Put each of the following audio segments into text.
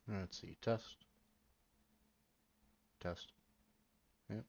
Let's see. Test. Test. Yep.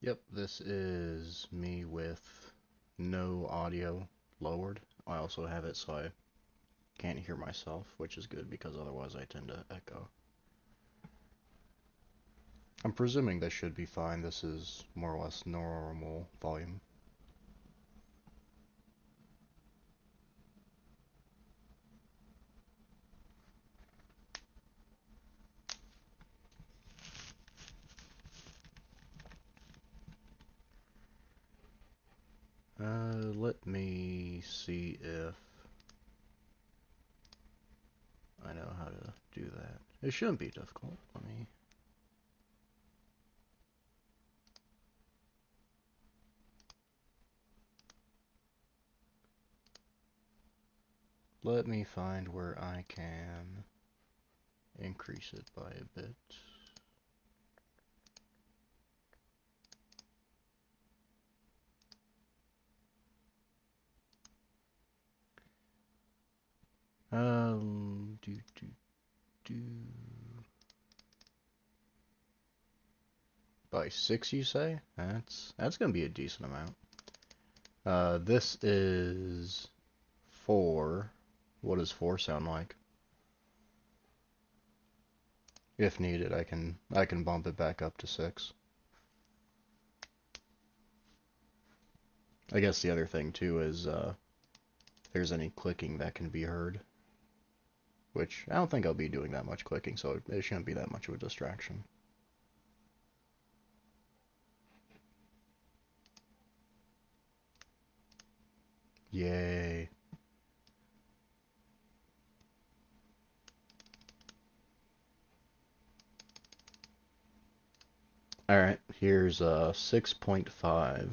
Yep, this is me with no audio lowered. I also have it so I can't hear myself, which is good because otherwise I tend to echo. I'm presuming this should be fine. This is more or less normal volume. Let me see if I know how to do that. It shouldn't be difficult. Let me find where I can increase it by a bit. Do do do. By 6, you say? That's gonna be a decent amount. This is 4. What does 4 sound like? If needed, I can bump it back up to 6. I guess the other thing too is if there's any clicking that can be heard, which I don't think I'll be doing that much clicking, so it shouldn't be that much of a distraction. Yay. Alright, here's 6.5.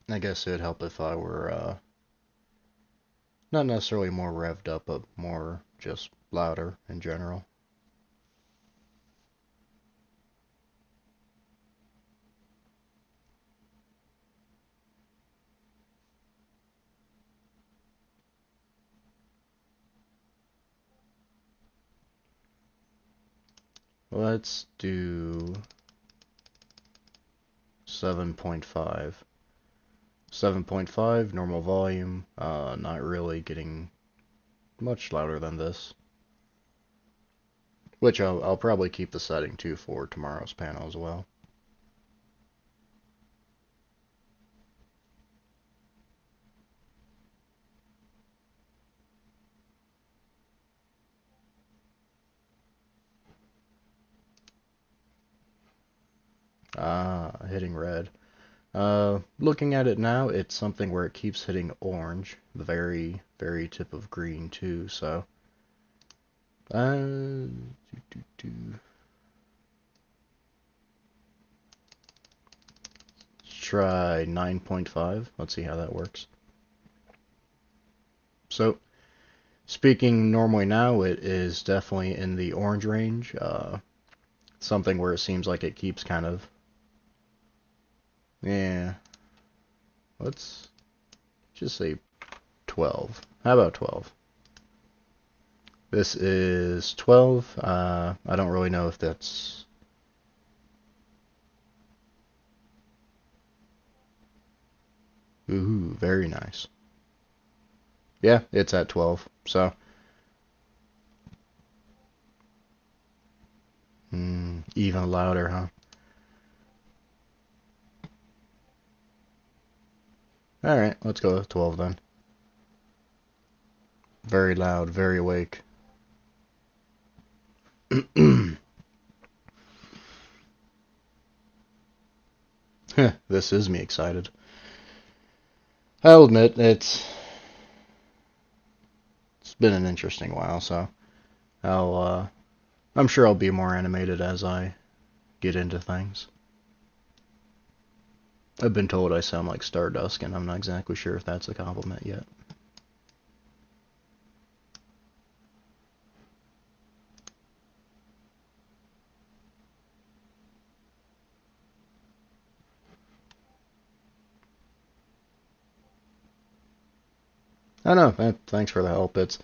I guess it'd help if I were not necessarily more revved up, but more just louder in general. Let's do 7.5. 7.5, normal volume, not really getting much louder than this. Which I'll probably keep the setting to for tomorrow's panel as well. Ah, hitting red. Looking at it now, it's something where it keeps hitting orange, the very, very tip of green too, so... do, do, do. Let's try 9.5. Let's see how that works. So, speaking normally now, it is definitely in the orange range. Something where it seems like it keeps kind of... Yeah. Let's just say 12. How about 12? This is 12. I don't really know if that's... Ooh, very nice. Yeah, it's at 12. So, even louder, huh? Alright, let's go with 12 then. Very loud, very awake. This is me excited. I'll admit, it's been an interesting while, so I'm sure I'll be more animated as I get into things. I've been told I sound like Stardust, and I'm not exactly sure if that's a compliment yet. I know. Thanks for the help. It's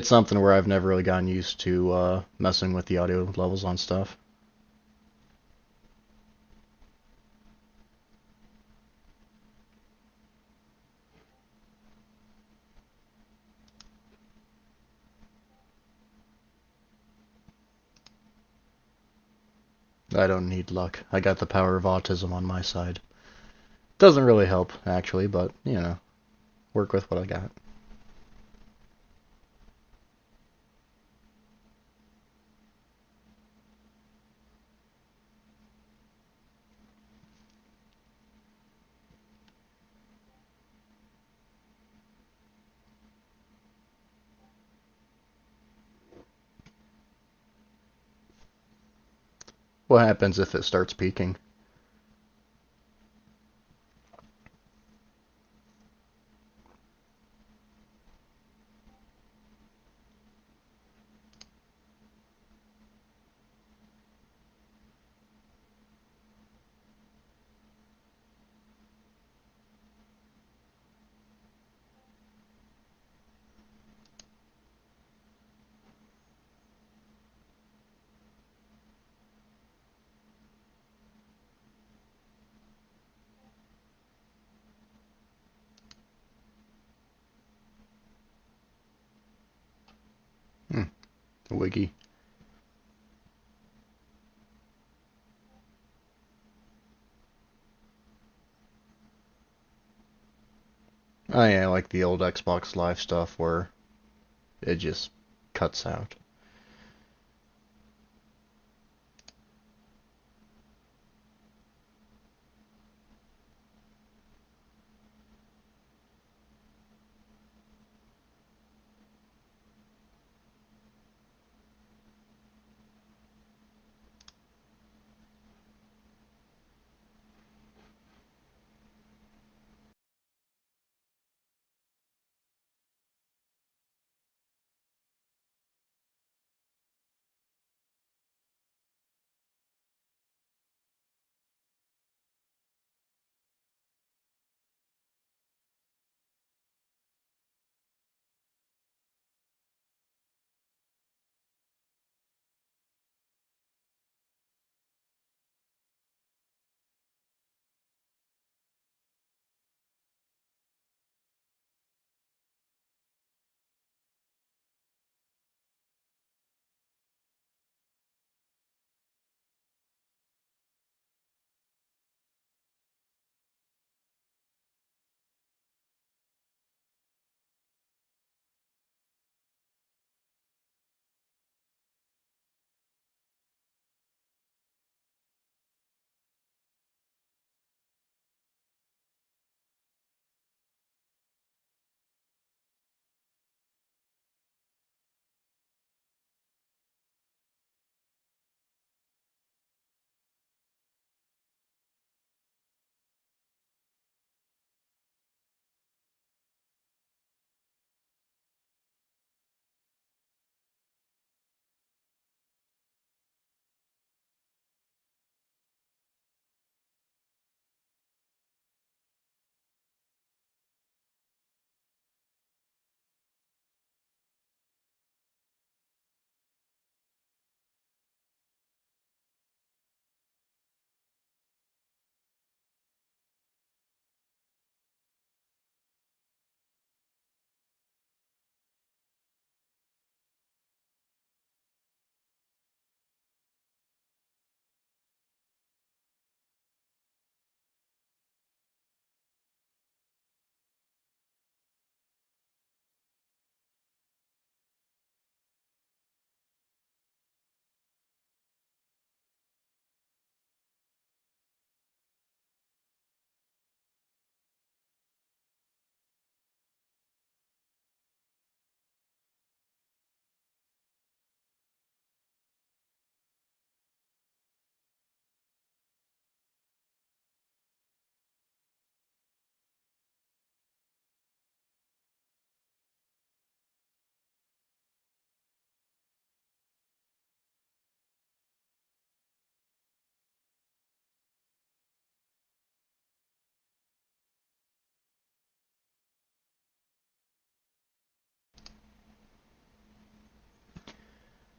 something where I've never really gotten used to messing with the audio levels on stuff. I don't need luck. I got the power of autism on my side. Doesn't really help, actually, but, work with what I got. What happens if it starts peaking? Hmm, wiggy. Oh yeah, like the old Xbox Live stuff where it just cuts out.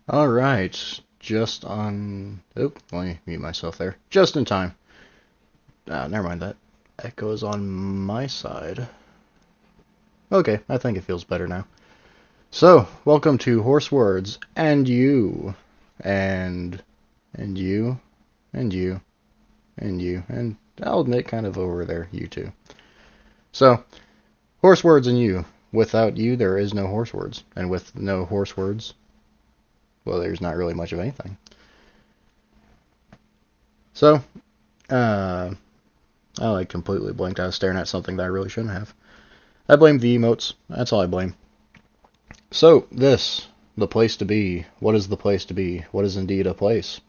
Alright, just on... Oh, let me mute myself there. Just in time. Never mind, that echo is on my side. Okay, I think it feels better now. So, welcome to Horsewords, and you, and you, and you, and you, and I'll admit kind of over there, you too. So, Horsewords and you. Without you, there is no Horsewords, and with no Horsewords, well, there's not really much of anything. So, I like completely blinked. I was staring at something that I really shouldn't have. I blame the emotes. That's all I blame. So, the place to be. What is the place to be? What is indeed a place?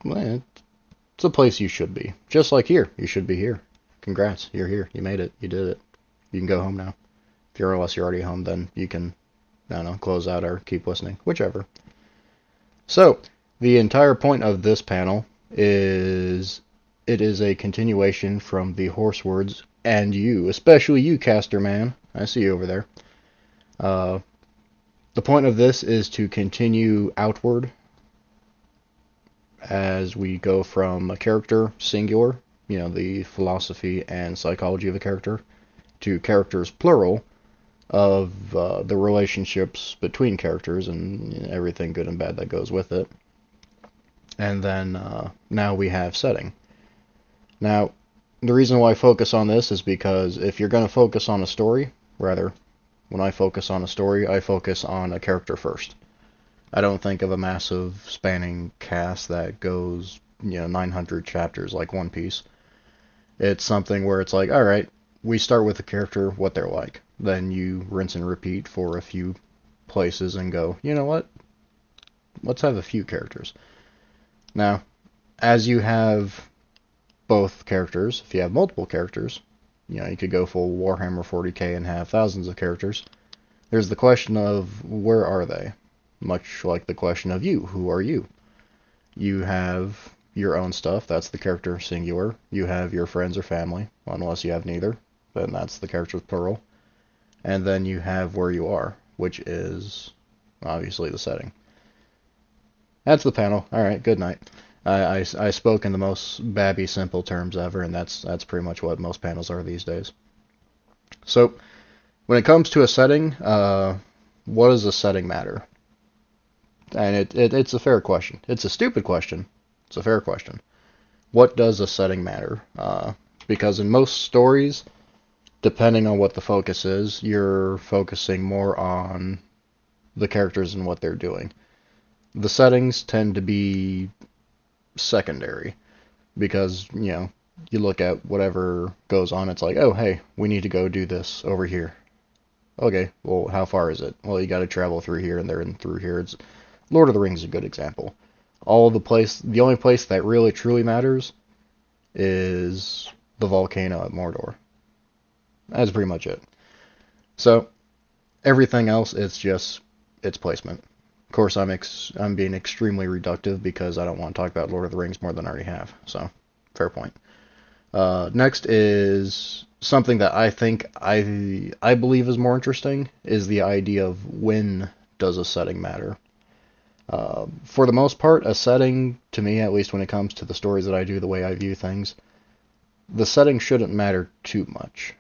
Well, it's a place you should be. Just like here. You should be here. Congrats. You're here. You made it. You did it. You can go home now. If you're unless you're already home, then you can, I don't know, close out or keep listening. Whichever. So, the entire point of this panel is it is a continuation from the Horsewords and you, especially you, Caster Man. I see you over there. The point of this is to continue outward as we go from a character, singular, the philosophy and psychology of a character, to characters, plural, of the relationships between characters and everything good and bad that goes with it. And then now we have setting. Now, the reason why I focus on this is because if you're going to focus on a story, rather, when I focus on a story, I focus on a character first. I don't think of a massive spanning cast that goes, 900 chapters like One Piece. It's something where it's like, alright, we start with the character, what they're like. Then you rinse and repeat for a few places and go, you know what? Let's have a few characters. Now, as you have both characters, if you have multiple characters, you could go full Warhammer 40k and have thousands of characters. There's the question of where are they? Much like the question of you, who are you? You have your own stuff, that's the character singular. You have your friends or family, unless you have neither, then that's the character's plural. And then you have where you are, which is obviously the setting. That's the panel. Alright, good night. I spoke in the most babby simple terms ever, and that's pretty much what most panels are these days. So, when it comes to a setting, what does a setting matter? And it's a fair question. It's a stupid question. It's a fair question. What does a setting matter? Because in most stories, depending on what the focus is, you're focusing more on the characters and what they're doing. The settings tend to be secondary because, you look at whatever goes on, it's like, oh, hey, we need to go do this over here. Okay, well, how far is it? Well, you got to travel through here and there and through here. It's Lord of the Rings is a good example. The only place that really truly matters is the volcano at Mordor. That's pretty much it. So, everything else, it's placement. Of course, I'm being extremely reductive because I don't want to talk about Lord of the Rings more than I already have. So, fair point. Next is something that I think I believe is more interesting is the idea of when does a setting matter. For the most part, a setting, to me at least when it comes to the stories that I do, the way I view things, the setting shouldn't matter too much.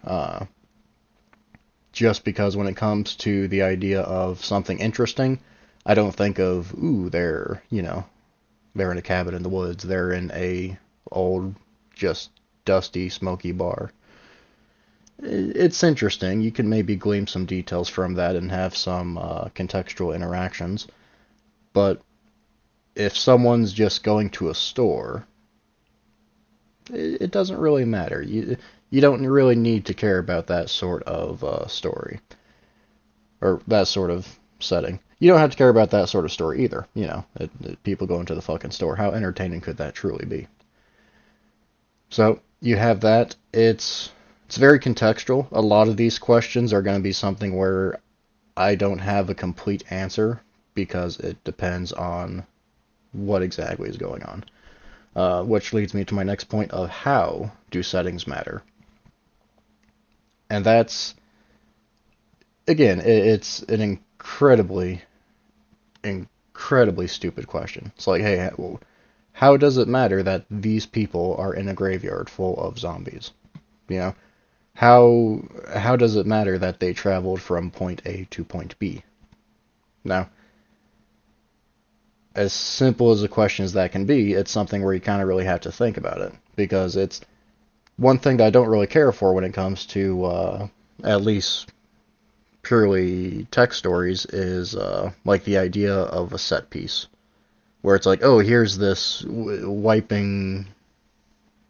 Just because when it comes to the idea of something interesting, I don't think of, ooh, they're in a cabin in the woods, they're in a old, just dusty, smoky bar. It's interesting. You can maybe glean some details from that and have some contextual interactions. But if someone's just going to a store, it doesn't really matter. You don't really need to care about that sort of story or that sort of setting. You don't have to care about that sort of story either. People going to the fucking store. How entertaining could that truly be? So you have that. It's very contextual. A lot of these questions are going to be something where I don't have a complete answer because it depends on what exactly is going on. Which leads me to my next point of how do settings matter. And that's, again, it's an incredibly incredibly stupid question. It's like, hey, how does it matter that these people are in a graveyard full of zombies? You know, how does it matter that they traveled from point A to point B? Now, as simple as a question as that can be, it's something where you kind of really have to think about it, because it's one thing that I don't really care for when it comes to at least purely tech stories is like the idea of a set piece, where it's like, oh, here's this wiping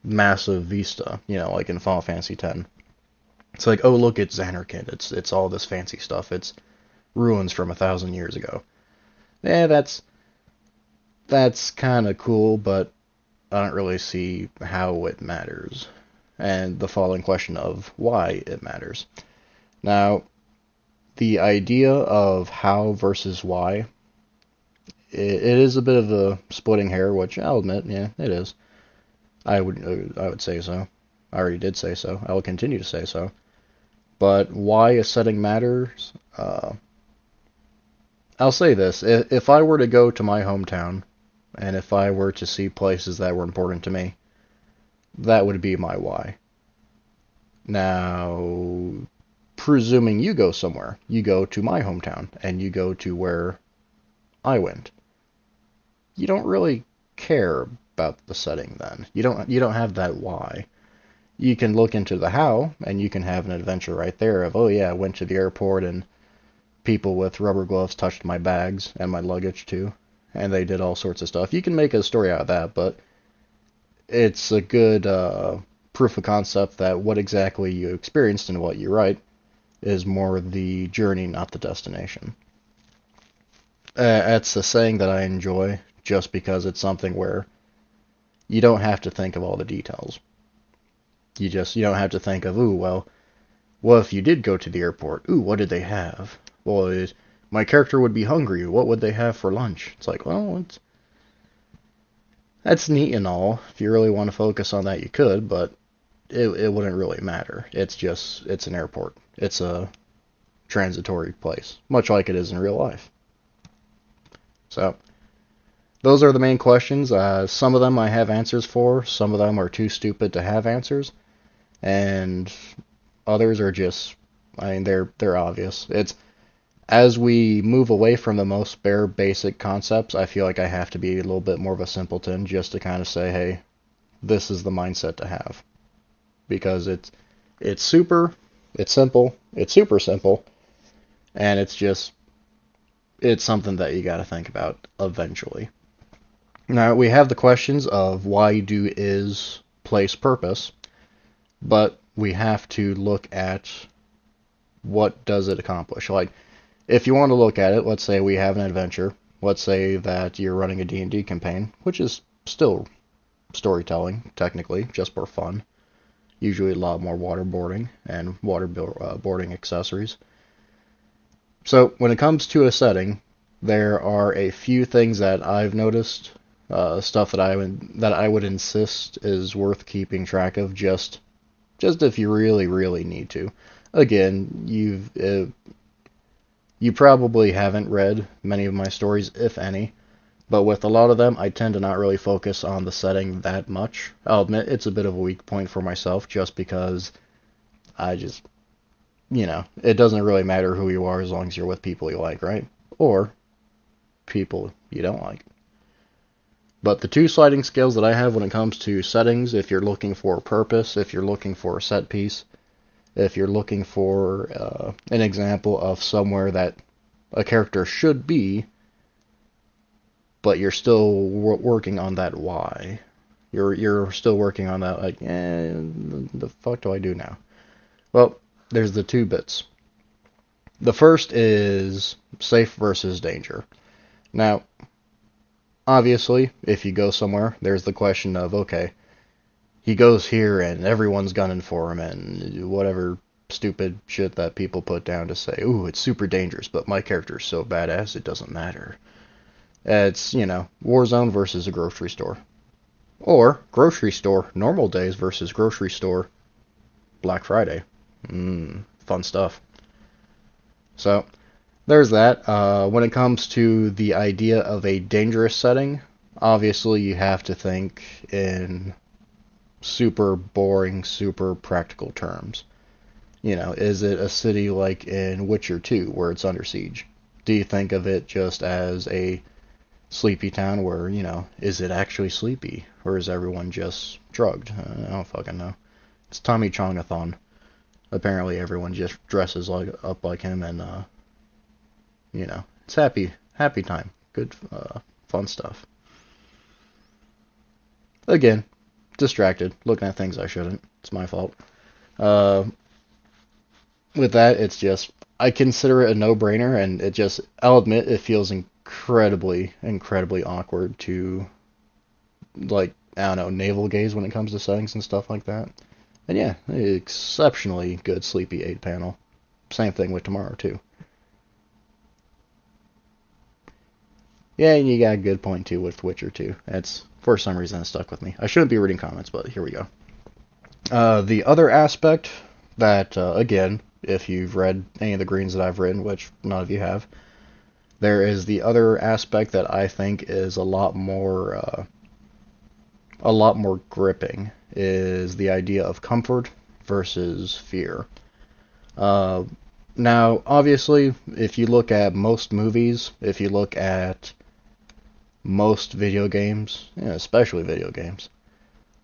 massive vista, like in Final Fantasy X. It's like, oh, look, it's Xanarkand. It's all this fancy stuff. It's ruins from 1,000 years ago. Yeah, that's kind of cool, but I don't really see how it matters. And the following question of why it matters. Now, the idea of how versus why, it is a bit of a splitting hair, which I'll admit, yeah, it is. I would say so. I already did say so. I will continue to say so. But why a setting matters, I'll say this. If I were to go to my hometown, and if I were to see places that were important to me, that would be my why. Now, presuming you go somewhere, you go to my hometown, and you go to where I went, you don't really care about the setting then. You don't have that why. You can look into the how, and you can have an adventure right there of, oh yeah, I went to the airport and people with rubber gloves touched my bags and my luggage too, and they did all sorts of stuff. You can make a story out of that, but it's a good proof of concept that what exactly you experienced and what you write is more the journey, not the destination. It's a saying that I enjoy just because it's something where you don't have to think of all the details. You don't have to think of, ooh, well, what if you did go to the airport? Ooh, what did they have? Well, my character would be hungry. What would they have for lunch? It's like, well, that's neat and all. If you really want to focus on that, you could, but it wouldn't really matter. It's an airport. It's a transitory place, much like it is in real life. So, those are the main questions. Some of them I have answers for. Some of them are too stupid to have answers. And others are just, they're obvious. It's, as we move away from the most bare basic concepts, I feel like I have to be a little bit more of a simpleton just to kind of say, hey, this is the mindset to have. Because it's simple, it's super simple, and it's something that you got to think about eventually. Now, we have the questions of why do, is, place, purpose, but we have to look at what does it accomplish. Like, if you want to look at it, let's say we have an adventure. Let's say that you're running a D&D campaign, which is still storytelling, technically, just for fun. Usually a lot more waterboarding and waterboarding accessories. So when it comes to a setting, there are a few things that I've noticed, stuff that I would insist is worth keeping track of, just if you really, really need to. Again, you probably haven't read many of my stories, if any, but with a lot of them, I tend to not really focus on the setting that much. I'll admit it's a bit of a weak point for myself, just because it doesn't really matter who you are as long as you're with people you like, right? Or people you don't like. But the two sliding scales that I have when it comes to settings, if you're looking for a purpose, if you're looking for a set piece, if you're looking for an example of somewhere that a character should be, but you're still working on that why. You're still working on that, like, the fuck do I do now? Well, there's the two bits. The first is safe versus danger. Now, obviously, if you go somewhere, there's the question of, okay, he goes here and everyone's gunning for him and whatever stupid shit that people put down to say, ooh, it's super dangerous, but my character's so badass it doesn't matter. It's, Warzone versus a grocery store. Or grocery store normal days versus grocery store Black Friday. Fun stuff. So, there's that. When it comes to the idea of a dangerous setting, obviously you have to think in super boring, super practical terms. Is it a city like in Witcher 2 where it's under siege? Do you think of it just as a sleepy town where, is it actually sleepy? Or is everyone just drugged? I don't fucking know. It's Tommy Chongathon. Apparently everyone just dresses up like him and, it's happy time. Good, fun stuff. Again, distracted, looking at things I shouldn't. It's my fault. Uh, with that, it's just, I consider it a no-brainer, and I'll admit, it feels incredibly awkward to, like, I don't know, navel gaze when it comes to settings and stuff like that. And yeah, exceptionally good Sleepy 8 panel. Same thing with Tomorrow, too. Yeah, and you got a good point, too, with Witcher 2. That's, for some reason, it stuck with me. I shouldn't be reading comments, but here we go. The other aspect that, again, if you've read any of the greens that I've written, which none of you have, there is the other aspect that I think is a lot more gripping, is the idea of comfort versus fear. Uh, Now, obviously, if you look at most movies, if you look at most video games, especially video games,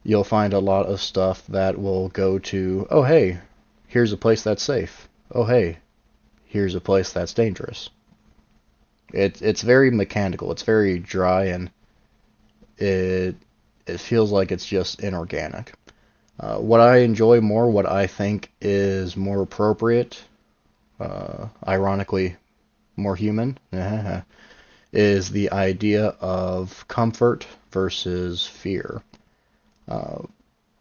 you'll find a lot of stuff that will go to, oh hey, here's a place that's safe. Oh hey, here's a place that's dangerous. It's very mechanical. It's very dry, and it it feels like it's just inorganic. What I enjoy more, what I think is more appropriate, ironically more human, is the idea of comfort versus fear. Uh,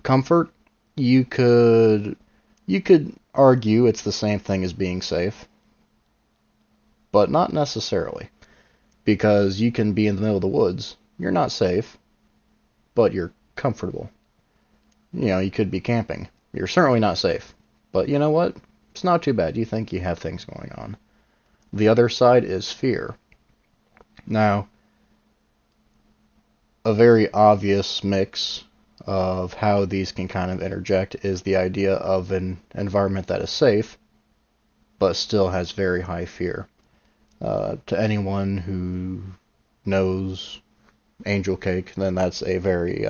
Comfort, you could you could argue it's the same thing as being safe, but not necessarily, because you can be in the middle of the woods. You're not safe, but you're comfortable. You could be camping. You're certainly not safe, but you know what? It's not too bad. You think you have things going on. The other side is fear. Now, a very obvious mix of how these can kind of interject is the idea of an environment that is safe, but still has very high fear. To anyone who knows Angel Cake, then that's a very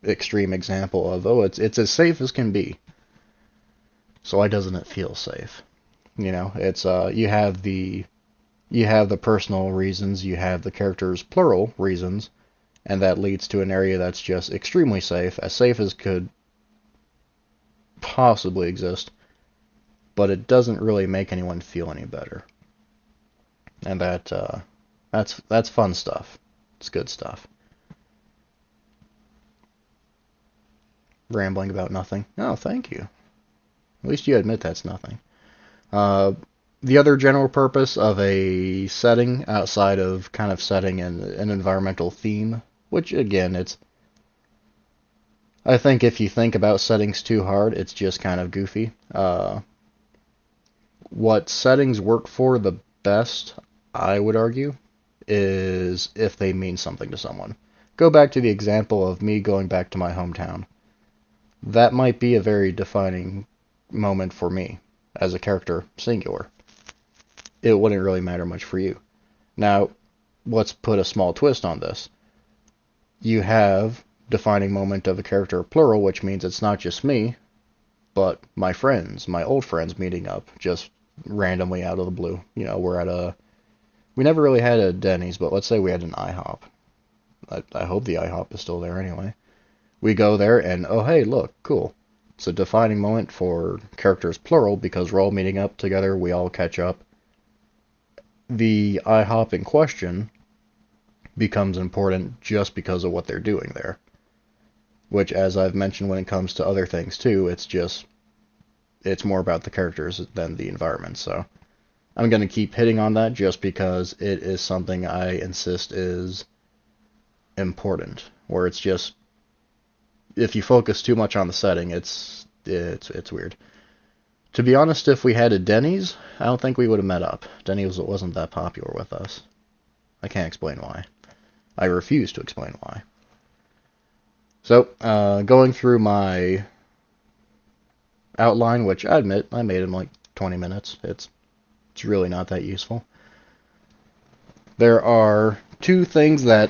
extreme example of, oh, it's as safe as can be. So why doesn't it feel safe? It's you have the personal reasons, you have the characters' plural reasons, and that leads to an area that's just extremely safe as could possibly exist, but it doesn't really make anyone feel any better. And that's fun stuff. It's good stuff. Rambling about nothing. Oh, thank you. At least you admit that's nothing. Uh, the other general purpose of a setting outside of kind of setting an environmental theme, which again, I think if you think about settings too hard, it's just kind of goofy. What settings work for the best, I would argue, is if they mean something to someone. Go back to the example of me going back to my hometown. That might be a very defining moment for me as a character, singular. It wouldn't really matter much for you. Now, let's put a small twist on this. You have defining moment of a character plural, which means it's not just me, but my friends, my old friends meeting up just randomly out of the blue. We never really had a Denny's, but let's say we had an IHOP. I hope the IHOP is still there anyway. We go there and, oh hey, look, cool. It's a defining moment for characters plural because we're all meeting up together, we all catch up. The IHOP in question becomes important just because of what they're doing there. Which, as I've mentioned when it comes to other things too, it's more about the characters than the environment. So I'm going to keep hitting on that just because it is something I insist is important. Where it's just, if you focus too much on the setting, it's weird. To be honest, if we had a Denny's, I don't think we would have met up. Denny's wasn't that popular with us. I can't explain why. I refuse to explain why. So, going through my outline, which I admit I made in like 20 minutes. It's really not that useful. There are two things that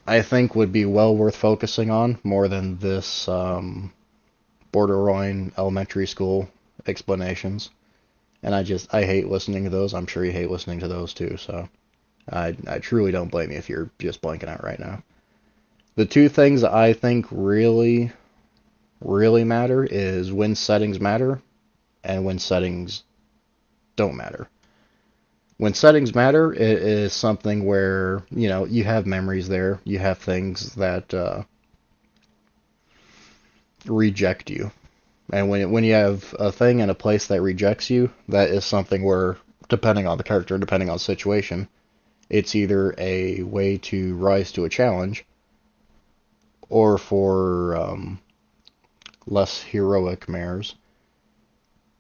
I think would be well worth focusing on more than this borderline elementary school explanations. And I hate listening to those. I'm sure you hate listening to those too, so I truly don't blame you if you're just blanking out right now. The two things that I think really, really matter is when settings matter and when settings don't matter. When settings matter, it is something where, you have memories there, you have things that reject you. And when you have a thing and a place that rejects you, that is something where, depending on the character, depending on the situation, it's either a way to rise to a challenge, or for less heroic mares,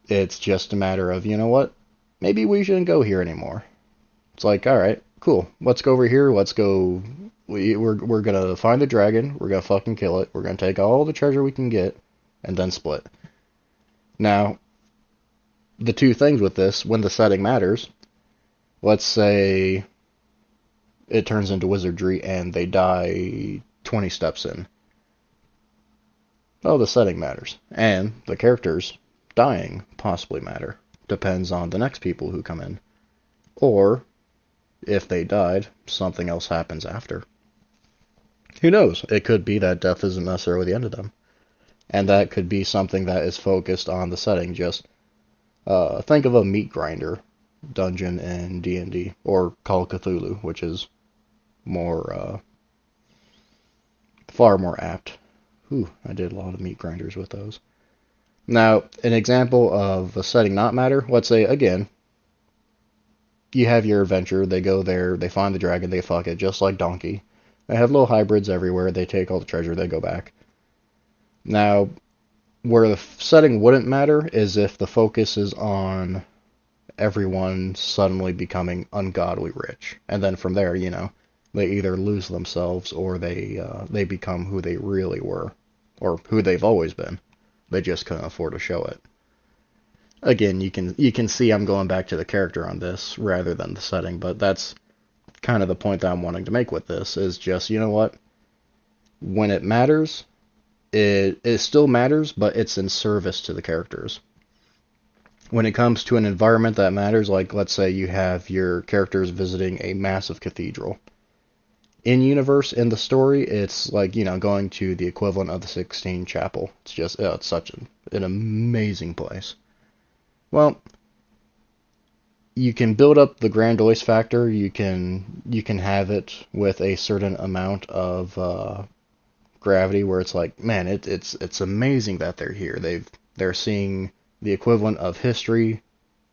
it's just a matter of, you know what, maybe we shouldn't go here anymore. It's like, all right, cool, let's go over here, let's go, we're gonna find the dragon, we're gonna fucking kill it, we're gonna take all the treasure we can get, and then split. Now, the two things with this, when the setting matters, let's say it turns into wizardry and they die 20 steps in. Oh, the setting matters. And the characters dying possibly matter. Depends on the next people who come in. Or, if they died, something else happens after. Who knows? It could be that death isn't necessarily the end of them. And that could be something that is focused on the setting. Just think of a meat grinder dungeon in D&D, or Call of Cthulhu, which is far more apt. I did a lot of meat grinders with those. Now, an example of a setting not matter, let's say, again, you have your adventure, they go there, they find the dragon, they fuck it, just like Donkey. They have little hybrids everywhere, they take all the treasure, they go back. Now, where the setting wouldn't matter is if the focus is on everyone suddenly becoming ungodly rich. And then from there, they either lose themselves or they become who they really were, or who they've always been. They just couldn't afford to show it. Again, you can see I'm going back to the character on this rather than the setting, but that's kind of the point that I'm wanting to make with this, is just, you know what? When it matters, it still matters, but it's in service to the characters. When it comes to an environment that matters, like let's say you have your characters visiting a massive cathedral. In-universe, in the story, it's like, going to the equivalent of the Sistine Chapel. It's just, it's such an amazing place. Well, you can build up the grandiose factor, you can have it with a certain amount of gravity where it's like, man, it's amazing that they're here. They're seeing the equivalent of history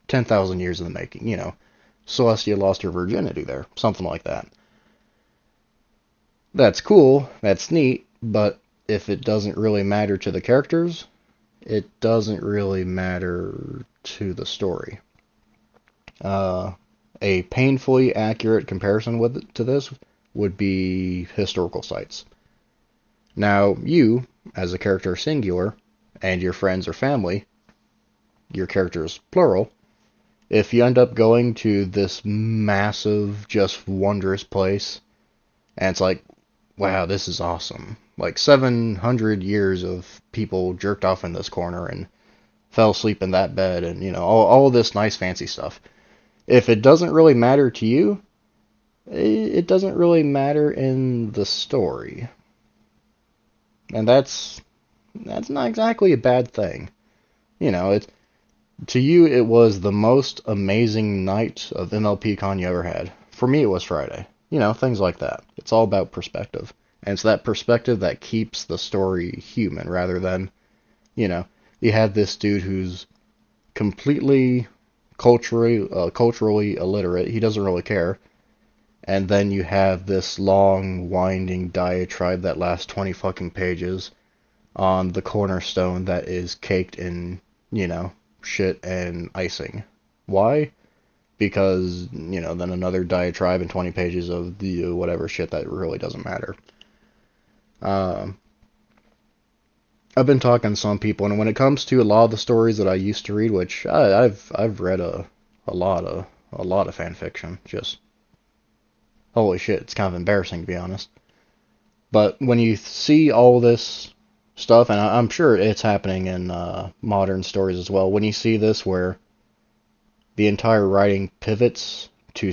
10,000 years in the making, Celestia lost her virginity there, something like that. That's cool, that's neat, but if it doesn't really matter to the characters, it doesn't really matter to the story. A painfully accurate comparison to this would be historical sites. Now, you, as a character singular, and your friends or family, your characters plural, if you end up going to this massive, just wondrous place, and it's like, wow, this is awesome. Like 700 years of people jerked off in this corner and fell asleep in that bed and, all this nice fancy stuff. If it doesn't really matter to you, it doesn't really matter in the story. And that's not exactly a bad thing. To you, it was the most amazing night of MLP-Con you ever had. For me, it was Friday. Things like that. It's all about perspective. And it's that perspective that keeps the story human, rather than, you have this dude who's completely culturally illiterate. He doesn't really care. And then you have this long, winding diatribe that lasts 20 fucking pages on the cornerstone that is caked in, shit and icing. Why? Because, then another diatribe and 20 pages of the whatever shit that really doesn't matter. Um, I've been talking to some people, and when it comes to a lot of the stories that I used to read, which I've read a lot of fan fiction, just holy shit, it's kind of embarrassing to be honest. But when you see all this stuff, and I'm sure it's happening in modern stories as well, when you see this where the entire writing pivots to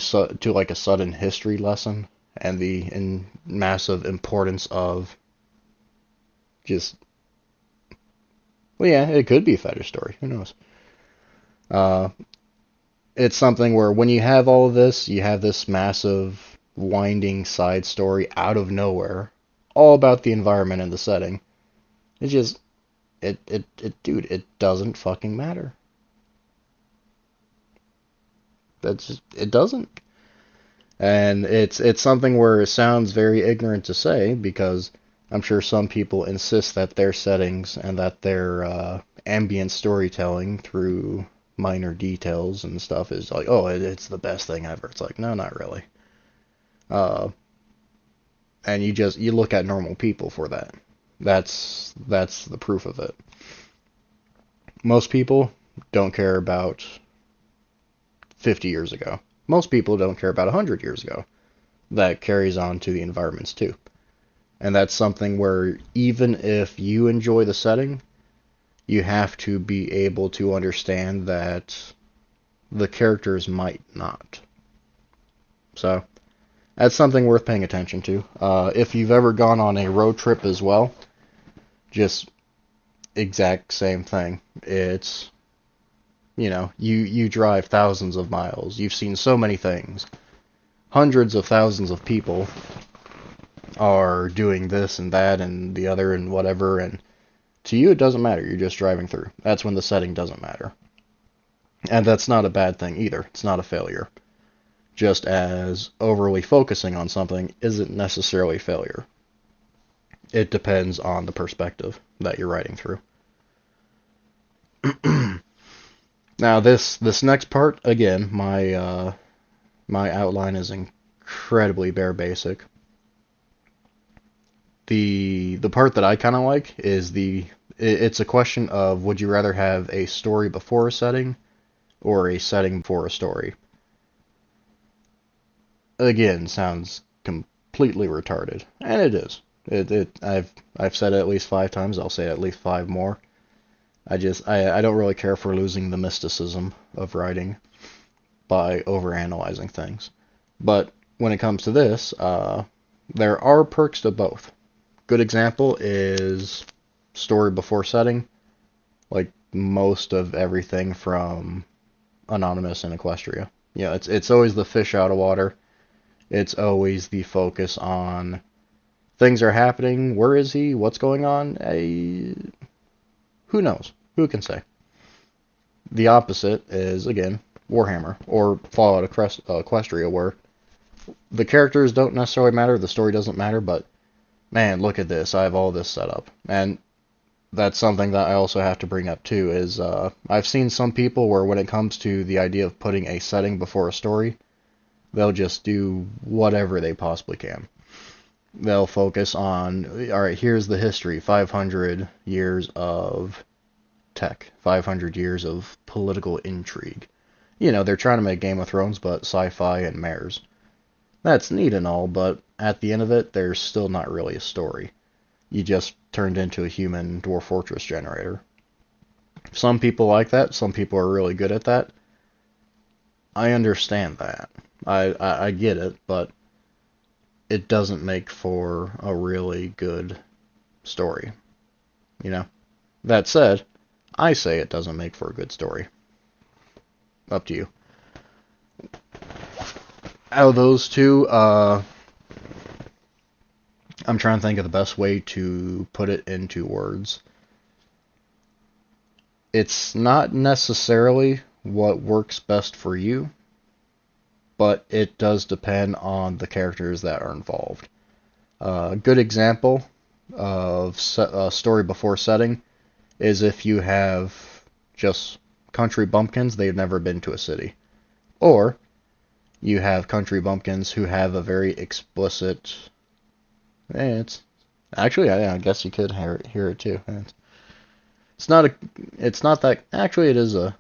like a sudden history lesson and the massive importance of just, well, yeah, it could be a fetish story. Who knows? Uh, it's something where when you have all of this, you have this massive winding side story out of nowhere, all about the environment and the setting. It just, dude, it doesn't fucking matter. That's just, it doesn't. And it's something where it sounds very ignorant to say because I'm sure some people insist that their settings and that their ambient storytelling through minor details and stuff is like, oh, it's the best thing ever. It's like, no, not really. Uh, and you look at normal people for that. That's the proof of it. Most people don't care about 50 years ago. Most people don't care about 100 years ago. That carries on to the environments too. And that's something where even if you enjoy the setting, you have to be able to understand that the characters might not. So, that's something worth paying attention to. If you've ever gone on a road trip as well, just exact same thing. It's, you drive thousands of miles. You've seen so many things. Hundreds of thousands of people are doing this and that and the other and whatever, and to you it doesn't matter. You're just driving through. That's when the setting doesn't matter. And that's not a bad thing either. It's not a failure. Just as overly focusing on something isn't necessarily failure. It depends on the perspective that you're writing through. Now this next part, again, my outline is incredibly bare basic. The part that I kind of like is it's a question of would you rather have a story before a setting or a setting before a story? Again, sounds completely retarded, and it is. I've said it at least 5 times. I'll say it at least 5 more. I don't really care for losing the mysticism of writing by overanalyzing things. But when it comes to this, there are perks to both. Good example is story before setting, like most of everything from Anonymous and Equestria. It's always the fish out of water. It's always the focus on things are happening. Where is he? What's going on? Who knows? Who can say? The opposite is, again, Warhammer or Fallout Equestria, where the characters don't necessarily matter, the story doesn't matter, but man, look at this. I have all this set up. And that's something that I also have to bring up too, is I've seen some people where when it comes to the idea of putting a setting before a story, they'll just do whatever they possibly can. They'll focus on, alright, here's the history, 500 years of tech, 500 years of political intrigue. They're trying to make Game of Thrones, but sci-fi and mares. That's neat and all, but at the end of it, there's still not really a story. You just turned into a human Dwarf Fortress generator. Some people like that. Some people are really good at that. I understand that. I get it, but it doesn't make for a really good story. That said, I say it doesn't make for a good story. Up to you. Out of those two, I'm trying to think of the best way to put it into words. It's not necessarily what works best for you, but it does depend on the characters that are involved. A good example of story before setting is if you have just country bumpkins, they've never been to a city. Or you have country bumpkins who have a very explicit. It's actually, I guess you could hear it too. It's not a. It's not that. Actually, it is a.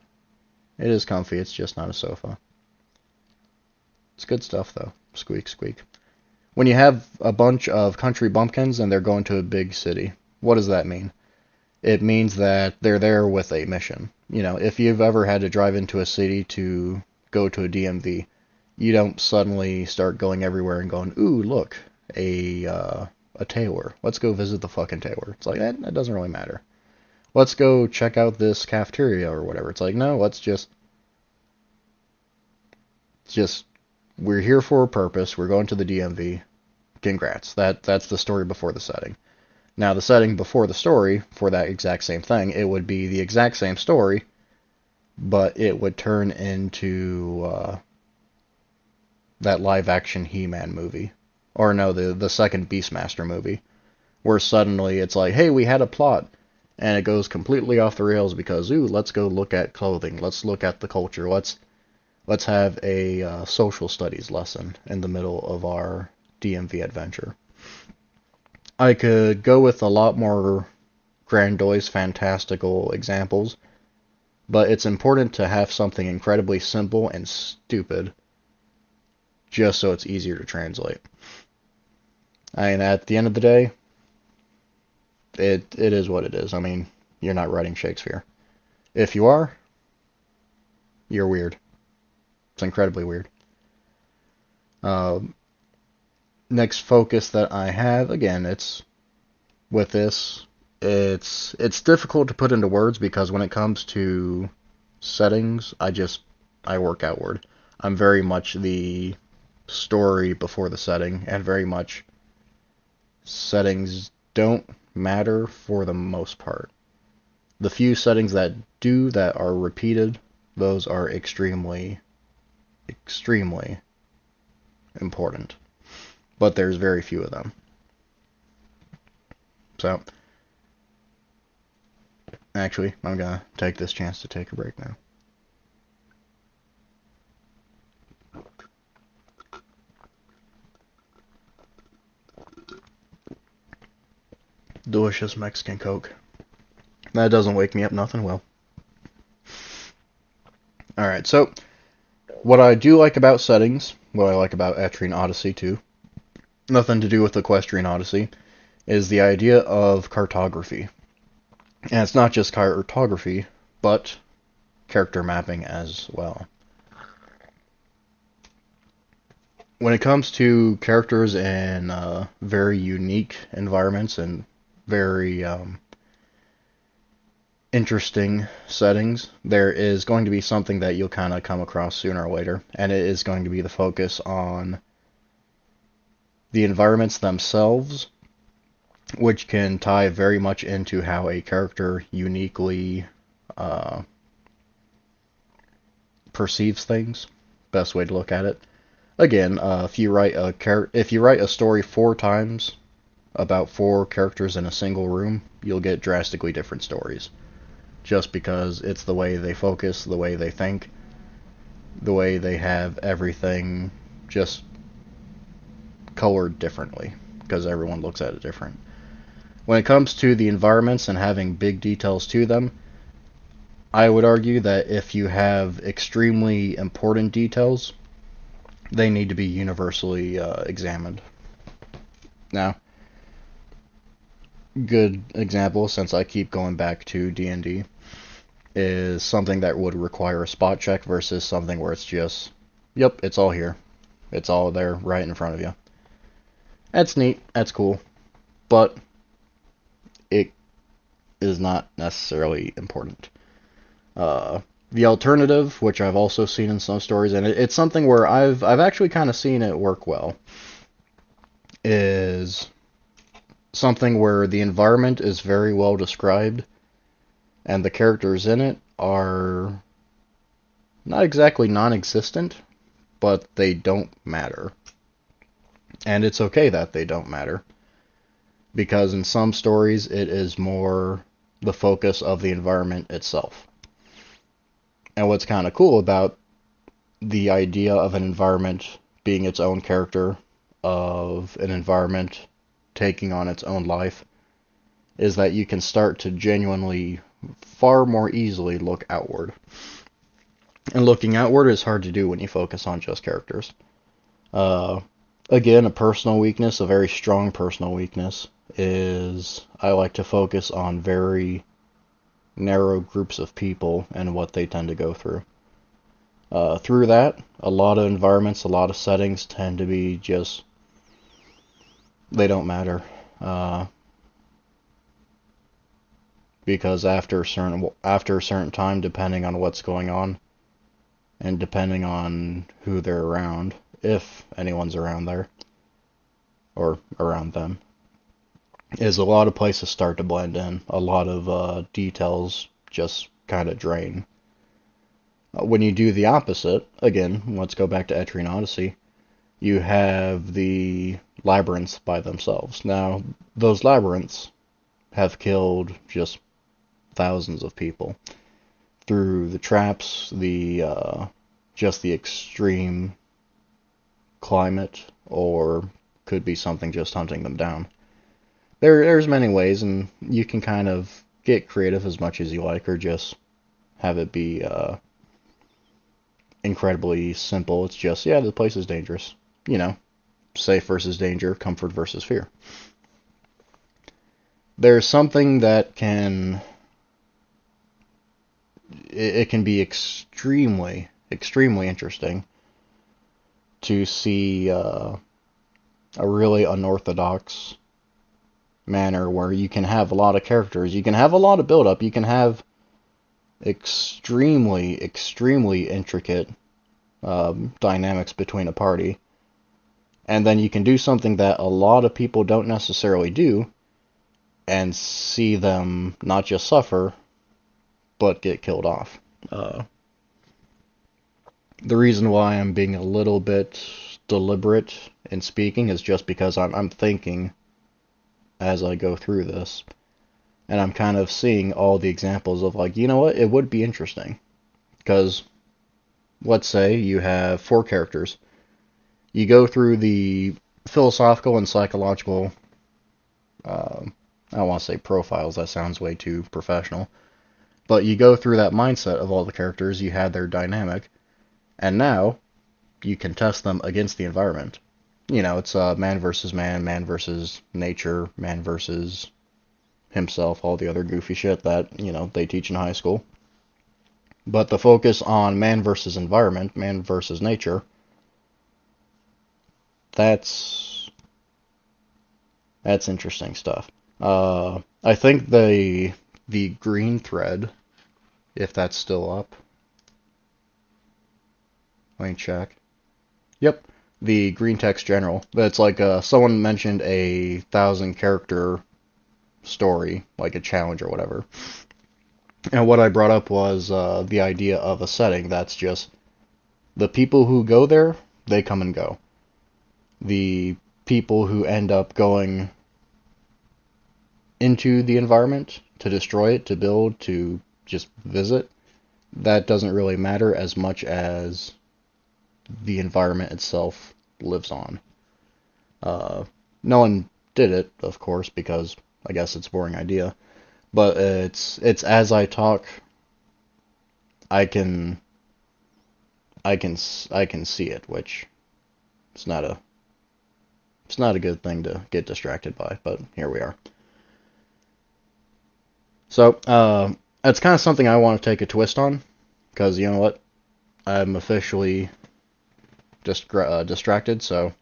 It is comfy. It's just not a sofa. It's good stuff though. Squeak, squeak. When you have a bunch of country bumpkins and they're going to a big city, what does that mean? It means that they're there with a mission. You know, if you've ever had to drive into a city to go to a DMV, you don't suddenly start going everywhere and going, ooh, look, a tailor. Let's go visit the fucking tailor. It's like, that doesn't really matter. Let's go check out this cafeteria or whatever. It's like, no, let's just, we're here for a purpose. We're going to the DMV. Congrats. That's the story before the setting. Now, the setting before the story, for that exact same thing, it would be the exact same story, but it would turn into that live-action He-Man movie. Or no, the second Beastmaster movie, where suddenly it's like, hey, we had a plot, and it goes completely off the rails because, ooh, let's go look at clothing, let's look at the culture, let's have a social studies lesson in the middle of our DMV adventure. I could go with a lot more grandiose, fantastical examples, but it's important to have something incredibly simple and stupid just so it's easier to translate. I mean, at the end of the day, it is what it is. I mean, you're not writing Shakespeare. If you are, you're weird. It's incredibly weird. Next focus that I have, again, it's with this, it's difficult to put into words because when it comes to settings, I work outward. I'm very much the story before the setting, and very much settings don't matter for the most part. The few settings that do, that are repeated, those are extremely, extremely important. But there's very few of them. So, actually, I'm gonna take this chance to take a break now. Delicious Mexican Coke. That doesn't wake me up, nothing will. Alright, so, what I do like about settings, what I like about Etrian Odyssey too, nothing to do with Equestrian Odyssey, is the idea of cartography. And it's not just cartography, but character mapping as well. When it comes to characters in very unique environments and very interesting settings, there is going to be something that you'll kind of come across sooner or later, and it is going to be the focus on the environments themselves, which can tie very much into how a character uniquely perceives things. Best way to look at it. Again, if you write a story 4 times about 4 characters in a single room, you'll get drastically different stories. Just because it's the way they focus, the way they think, the way they have everything just colored differently, because everyone looks at it different. When it comes to the environments and having big details to them, I would argue that if you have extremely important details, they need to be universally examined. Now, good example, since I keep going back to D&D, is something that would require a spot check versus something where it's just, yep, it's all here. It's all there right in front of you. That's neat, that's cool, but it is not necessarily important. The alternative, which I've also seen in some stories, and it's something where I've actually kind of seen it work well, is something where the environment is very well described, and the characters in it are not exactly non-existent, but they don't matter. And it's okay that they don't matter, because in some stories it is more the focus of the environment itself. And what's kind of cool about the idea of an environment being its own character, of an environment taking on its own life, is that you can start to genuinely, far more easily look outward. And looking outward is hard to do when you focus on just characters. Uh, Again, a personal weakness, a very strong personal weakness, is I like to focus on very narrow groups of people and what they tend to go through. Through that, a lot of environments, a lot of settings tend to be just, they don't matter. Because after a certain time, depending on what's going on, and depending on who they're around, if anyone's around there, or around them, is a lot of places start to blend in. A lot of details just kind of drain. When you do the opposite, again, let's go back to Etrian Odyssey, you have the labyrinths by themselves. Now, those labyrinths have killed just thousands of people through the traps, just the extreme climate, or could be something just hunting them down. There's many ways, and you can kind of get creative as much as you like, or just have it be incredibly simple. It's just, yeah, the place is dangerous. You know, safe versus danger, comfort versus fear. There's something that it can be extremely, extremely interesting to see a really unorthodox manner where you can have a lot of characters, you can have a lot of build-up, you can have extremely, extremely intricate dynamics between a party, and then you can do something that a lot of people don't necessarily do, and see them not just suffer, but get killed off. The reason why I'm being a little bit deliberate in speaking is just because I'm thinking as I go through this, and I'm kind of seeing all the examples of, like, you know what, it would be interesting. Because, let's say you have 4 characters. You go through the philosophical and psychological, I don't want to say profiles, that sounds way too professional, but you go through that mindset of all the characters, you had their dynamic, and now you can test them against the environment. You know, it's man versus man, man versus nature, man versus himself, all the other goofy shit that, you know, they teach in high school. But the focus on man versus environment, man versus nature, that's interesting stuff. I think the green thread, if that's still up, let me check. Yep, the green text general. That's like someone mentioned a 1,000-character story, like a challenge or whatever. And what I brought up was the idea of a setting that's just the people who go there, they come and go. The people who end up going into the environment to destroy it, to build, to just visit, that doesn't really matter as much as the environment itself lives on. No one did it, of course, because I guess it's a boring idea. But it's as I talk, I can see it, which it's not a good thing to get distracted by, but here we are. So, that's kind of something I want to take a twist on, because you know what? I'm officially distracted, so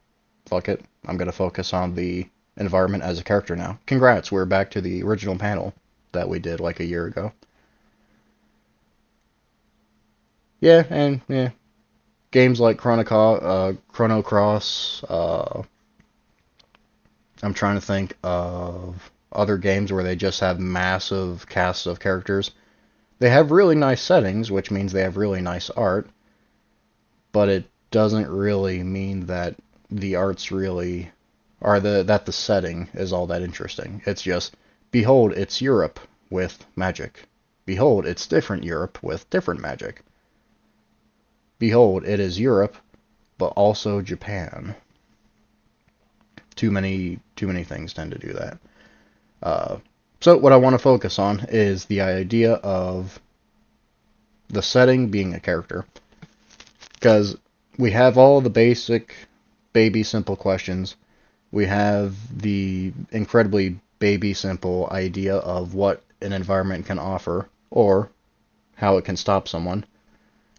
fuck it. I'm going to focus on the environment as a character now. Congrats, we're back to the original panel that we did like a year ago. Yeah, and yeah, games like Chrono Cross, I'm trying to think of other games where they just have massive casts of characters. They have really nice settings, which means they have really nice art, but it doesn't really mean that the art's really, or that the setting is all that interesting. It's just, behold, it's Europe with magic. Behold, it's different Europe with different magic. behold, it is Europe, but also Japan. Too many things tend to do that. So what I want to focus on is the idea of the setting being a character. Because we have all the basic baby simple questions. We have the incredibly baby simple idea of what an environment can offer or how it can stop someone.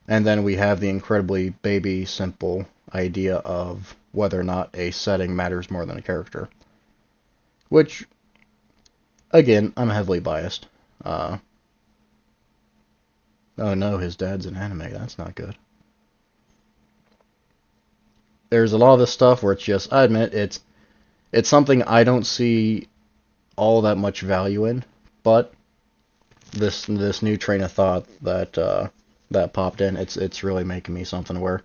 And then we have the incredibly baby simple idea of whether or not a setting matters more than a character. Which, again, I'm heavily biased. Oh no, his dad's an anime. That's not good. There's a lot of this stuff where it's just, I admit, it's something I don't see all that much value in, but this new train of thought that popped in, it's really making me something where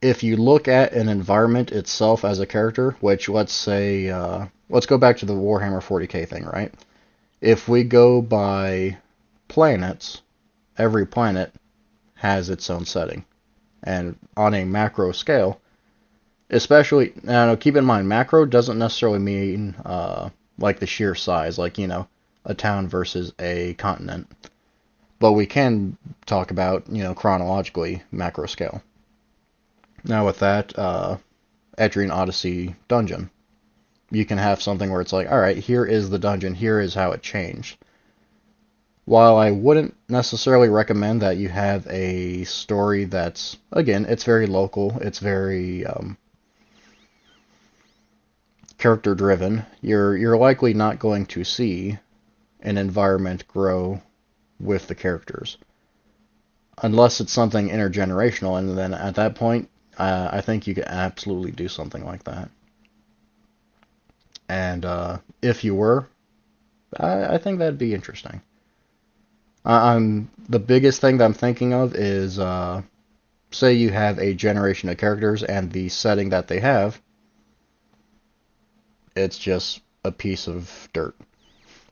if you look at an environment itself as a character, which let's say let's go back to the Warhammer 40k thing, right? If we go by planets, every planet has its own setting, and on a macro scale, especially now, keep in mind macro doesn't necessarily mean like the sheer size, like a town versus a continent. But we can talk about, chronologically macro scale. Now with that, Etrian Odyssey dungeon, you can have something where it's like, alright, here is the dungeon, here is how it changed. While I wouldn't necessarily recommend that you have a story that's, again, it's very local, it's very character driven, you're likely not going to see an environment grow with the characters. Unless it's something intergenerational, and then at that point, I think you could absolutely do something like that. And if you were, I think that'd be interesting. The biggest thing that I'm thinking of is, say you have a generation of characters, and the setting that they have, it's just a piece of dirt.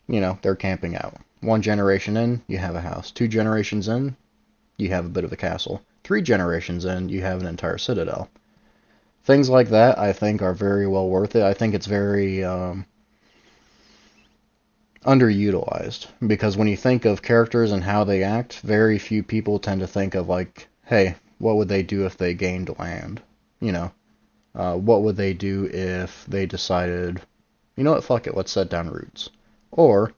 They're camping out. One generation in, you have a house. 2 generations in, you have a bit of a castle. 3 generations in, you have an entire citadel. Things like that, I think, are very well worth it. I think it's very underutilized, because when you think of characters and how they act, very few people tend to think of, like, hey, what would they do if they gained land? What would they do if they decided, you know what, fuck it, let's set down roots? Or,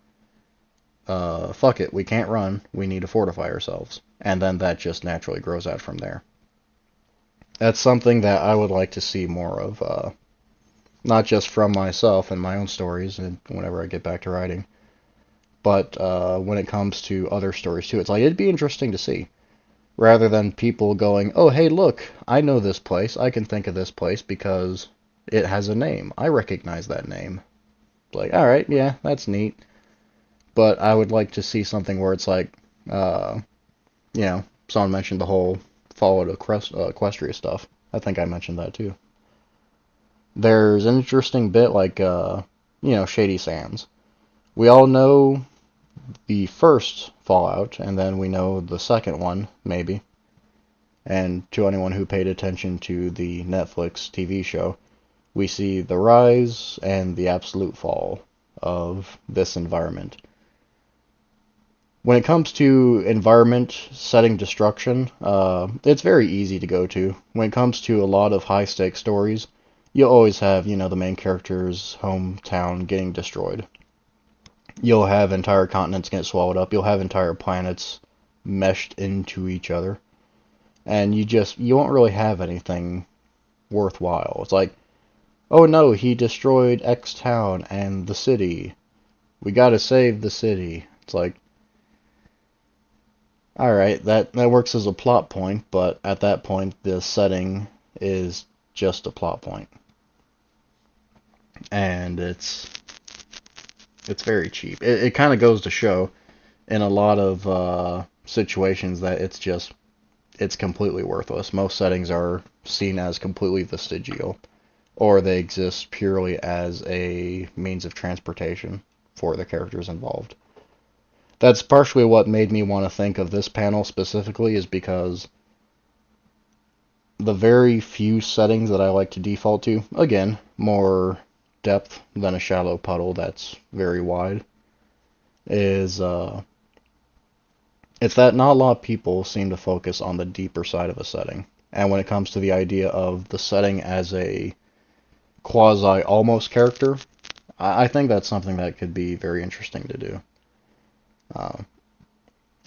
fuck it, we can't run, we need to fortify ourselves. And then that just naturally grows out from there. That's something that I would like to see more of, not just from myself and my own stories, and whenever I get back to writing, but when it comes to other stories too. It's like, it'd be interesting to see, rather than people going, oh, hey, look, I know this place, I can think of this place because it has a name, I recognize that name. Like, alright, yeah, that's neat. But I would like to see something where it's like, someone mentioned the whole Fallout Equestria stuff. I think I mentioned that too. There's an interesting bit like, Shady Sands. We all know the first Fallout, and then we know the second one, maybe. And to anyone who paid attention to the Netflix TV show, we see the rise and the absolute fall of this environment. When it comes to environment setting destruction, it's very easy to go to. When it comes to a lot of high-stakes stories, you'll always have, the main character's hometown getting destroyed. You'll have entire continents get swallowed up. You'll have entire planets meshed into each other. And you won't really have anything worthwhile. It's like, oh no, he destroyed X town and the city. We gotta save the city. It's like, alright, that works as a plot point, but at that point, the setting is just a plot point. And it's very cheap. It kind of goes to show in a lot of situations that it's completely worthless. Most settings are seen as completely vestigial, or they exist purely as a means of transportation for the characters involved. That's partially what made me want to think of this panel specifically, is because the very few settings that I like to default to, again, more depth than a shallow puddle that's very wide, is it's that not a lot of people seem to focus on the deeper side of a setting. And when it comes to the idea of the setting as a quasi-almost character, I think that's something that could be very interesting to do. Uh,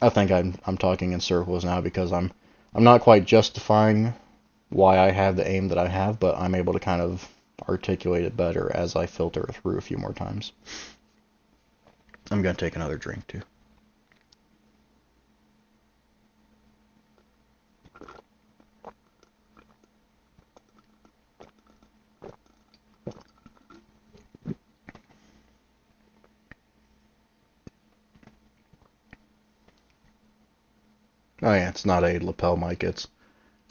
I think I'm talking in circles now because I'm not quite justifying why I have the aim that I have, but I'm able to kind of articulate it better as I filter it through a few more times. I'm going to take another drink too. Oh yeah, it's not a lapel mic, it's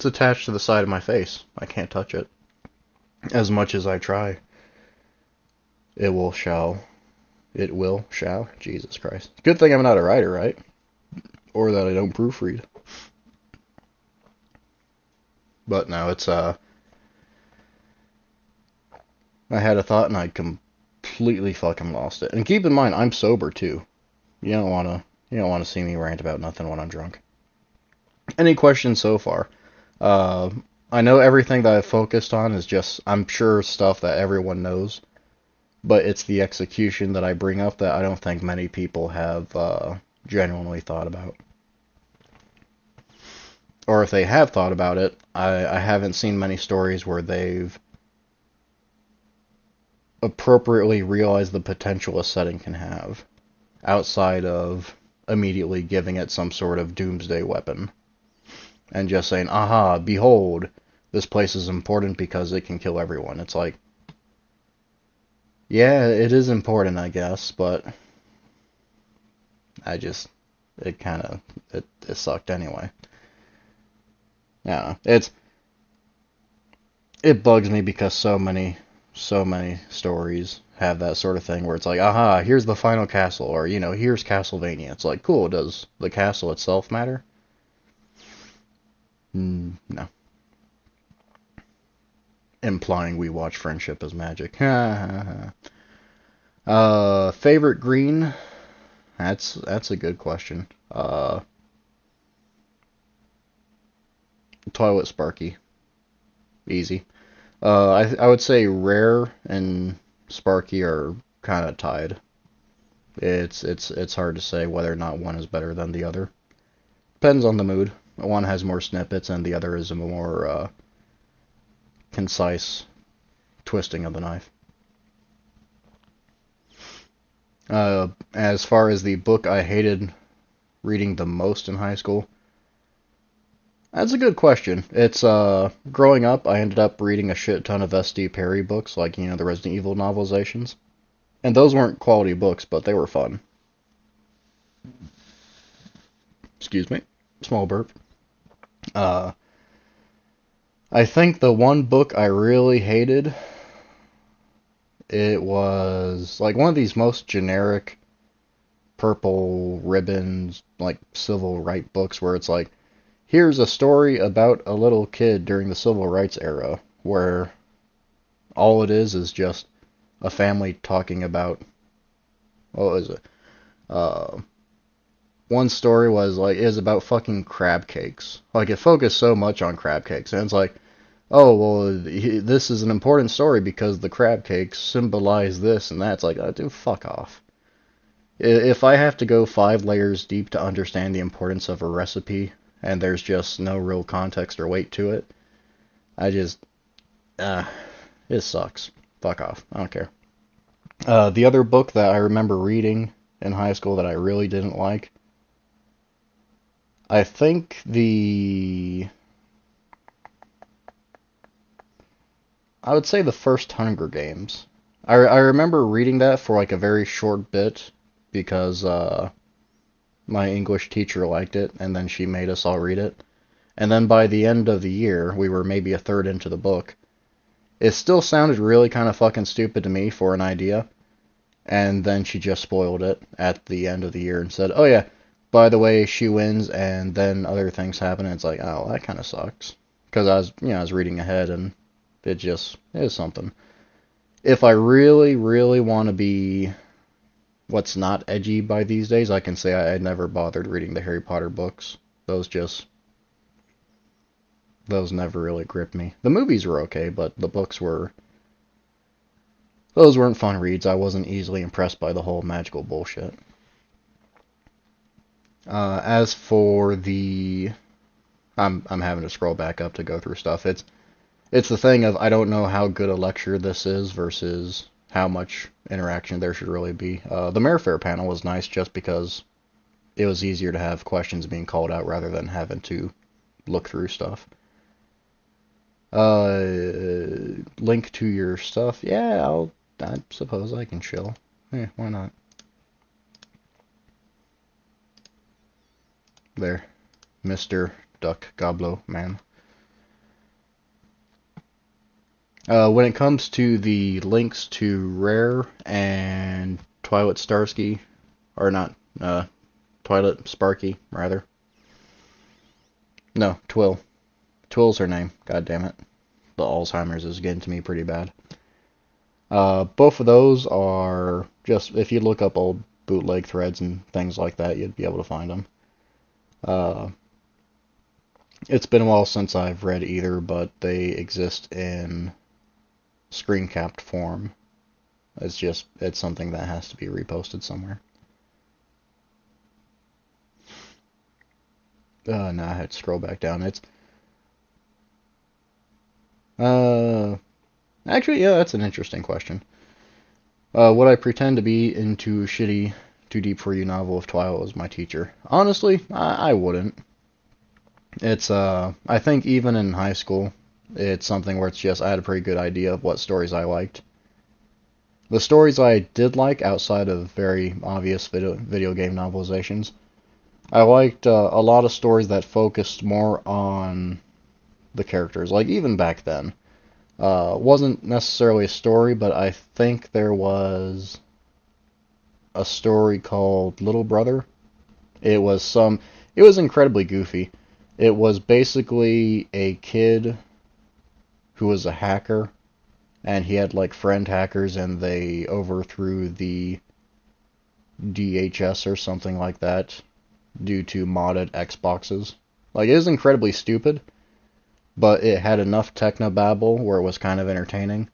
attached to the side of my face. I can't touch it. As much as I try. It will shall. It will shall. Jesus Christ. Good thing I'm not a writer, right? Or that I don't proofread. But no, it's I had a thought and I completely fucking lost it. And keep in mind, I'm sober too. You don't wanna see me rant about nothing when I'm drunk. Any questions so far? Uh, I know everything that I've focused on is just, I'm sure, stuff that everyone knows, but it's the execution that I bring up that I don't think many people have genuinely thought about. Or if they have thought about it, I haven't seen many stories where they've appropriately realized the potential a setting can have, outside of immediately giving it some sort of doomsday weapon. And just saying, aha, behold, this place is important because it can kill everyone. It's like, yeah, it is important, I guess, but it kind of, it sucked anyway. Yeah, it bugs me because so many stories have that sort of thing where it's like, aha, here's the final castle, or, here's Castlevania. It's like, cool, does the castle itself matter? No. Implying we watch Friendship as Magic. Favorite green? That's a good question. Twilight Sparky. Easy. I would say Rare and Sparky are kind of tied. It's hard to say whether or not one is better than the other. Depends on the mood. One has more snippets and the other is a more concise twisting of the knife. As far as the book I hated reading the most in high school, that's a good question. It's, growing up, I ended up reading a shit ton of S.D. Perry books, like, the Resident Evil novelizations. And those weren't quality books, but they were fun. Excuse me. Small burp. I think the one book I really hated, it was like one of these most generic purple ribbons, like civil rights books where it's like, here's a story about a little kid during the civil rights era, where all it is just a family talking about, what was it? One story was like, is about fucking crab cakes. Like, it focused so much on crab cakes, and it's like, oh, well, this is an important story because the crab cakes symbolize this and that. It's like, oh, dude, fuck off. If I have to go 5 layers deep to understand the importance of a recipe, and there's just no real context or weight to it, it sucks. Fuck off. I don't care. The other book that I remember reading in high school that I really didn't like, I think I would say the first Hunger Games. I remember reading that for like a very short bit because my English teacher liked it, and then she made us all read it. And then by the end of the year, we were maybe a third into the book. It still sounded really kind of fucking stupid to me for an idea, and then she just spoiled it at the end of the year and said, "Oh yeah, by the way, she wins," and then other things happen, and it's like, oh, that kind of sucks. Because I was reading ahead, and it is something. If I really, really want to be what's not edgy by these days, I can say I never bothered reading the Harry Potter books. Those just, those never really gripped me. The movies were okay, but the books were, those weren't fun reads. I wasn't easily impressed by the whole magical bullshit. As for the, I'm having to scroll back up to go through stuff. It's the thing of I don't know how good a lecture this is versus how much interaction there should really be. The Mare Fair panel was nice just because it was easier to have questions being called out rather than having to look through stuff. Link to your stuff. Yeah, I suppose I can chill. Yeah, why not? There, Mr. Duck Goblo Man. When it comes to the links to Rare and Twilight Starsky, or not, Twilight Sparky, rather. No, Twill. Twill's her name. God damn it. The Alzheimer's is getting to me pretty bad. Both of those are just, if you look up old bootleg threads and things like that, you'd be able to find them. Uh, it's been a while since I've read either, but they exist in screen capped form. It's something that has to be reposted somewhere. Now I had to scroll back down. Uh, Actually, yeah, that's an interesting question. Would I pretend to be into shitty, too deep for you novel if Twilight was my teacher? Honestly, I wouldn't. I think even in high school, it's something where it's just, I had a pretty good idea of what stories I liked. The stories I did like, outside of very obvious video game novelizations, I liked a lot of stories that focused more on the characters. Like, even back then. Wasn't necessarily a story, but I think there was a story called Little Brother. It was it was incredibly goofy. It was basically a kid who was a hacker, and he had like friend hackers, and they overthrew the DHS or something like that due to modded Xboxes. Like, it was incredibly stupid, but it had enough technobabble where it was kind of entertaining.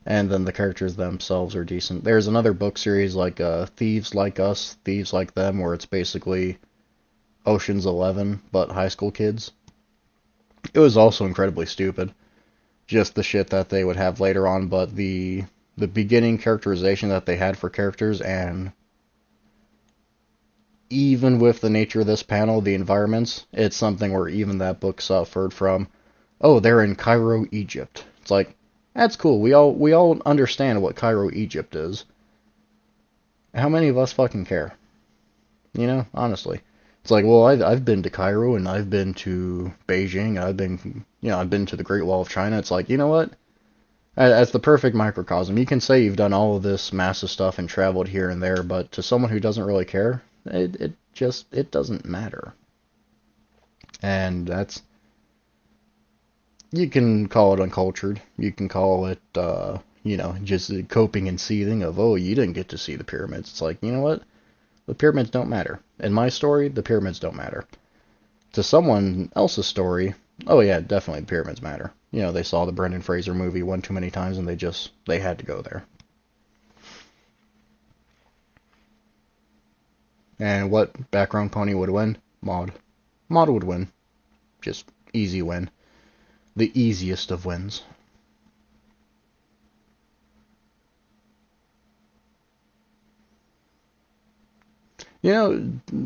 And then the characters themselves are decent. There's another book series like Thieves Like Us, Thieves Like Them, where it's basically Ocean's 11, but high school kids. It was also incredibly stupid. Just the shit that they would have later on, but the beginning characterization that they had for characters, and even with the nature of this panel, the environments, it's something where even that book suffered from, oh, they're in Cairo, Egypt. It's like, that's cool. We all understand what Cairo, Egypt is. How many of us fucking care? You know, honestly. It's like, well, I've been to Cairo, and I've been to Beijing, I've been to the Great Wall of China. It's like, you know what? As the perfect microcosm, you can say you've done all of this massive stuff and traveled here and there, but to someone who doesn't really care, it doesn't matter. And that's, you can call it uncultured. You can call it, just coping and seething of, oh, you didn't get to see the pyramids. It's like, you know what? The pyramids don't matter. In my story, the pyramids don't matter. To someone else's story, oh yeah, definitely the pyramids matter. You know, they saw the Brendan Fraser movie one too many times and they had to go there. And what background pony would win? Maud. Maud would win. Just easy win. The easiest of wins. You know,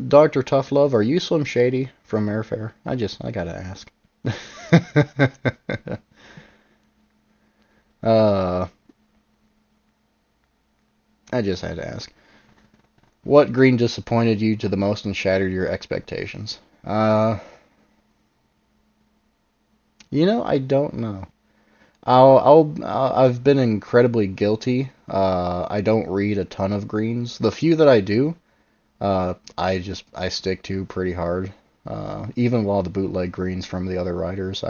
Dr. Tough Love, are you Slim Shady from Airfare? I gotta ask. uh, I just had to ask. What green disappointed you to the most and shattered your expectations? I don't know. I've been incredibly guilty. I don't read a ton of greens. The few that I do, I stick to pretty hard. Even a lot of the bootleg greens from the other writers,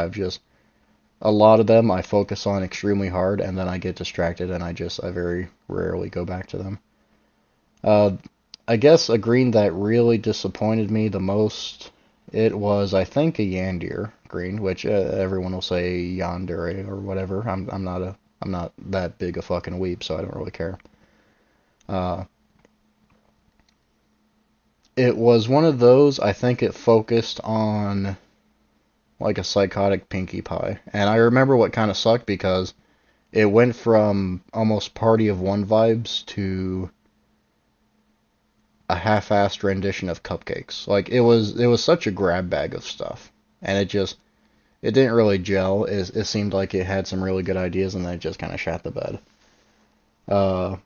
a lot of them I focus on extremely hard, and then I get distracted, and I very rarely go back to them. Uh, I guess a green that really disappointed me the most, it was, I think, a Yandir green, which everyone will say Yandere or whatever. I'm not that big a fucking weep, so I don't really care. Uh, it was one of those. I think it focused on like a psychotic Pinkie Pie, and I remember what kind of sucked because it went from almost Party of One vibes to a half-assed rendition of Cupcakes. Like it was such a grab bag of stuff, and it didn't really gel. It seemed like it had some really good ideas, and then it just kind of shat the bed. Uh,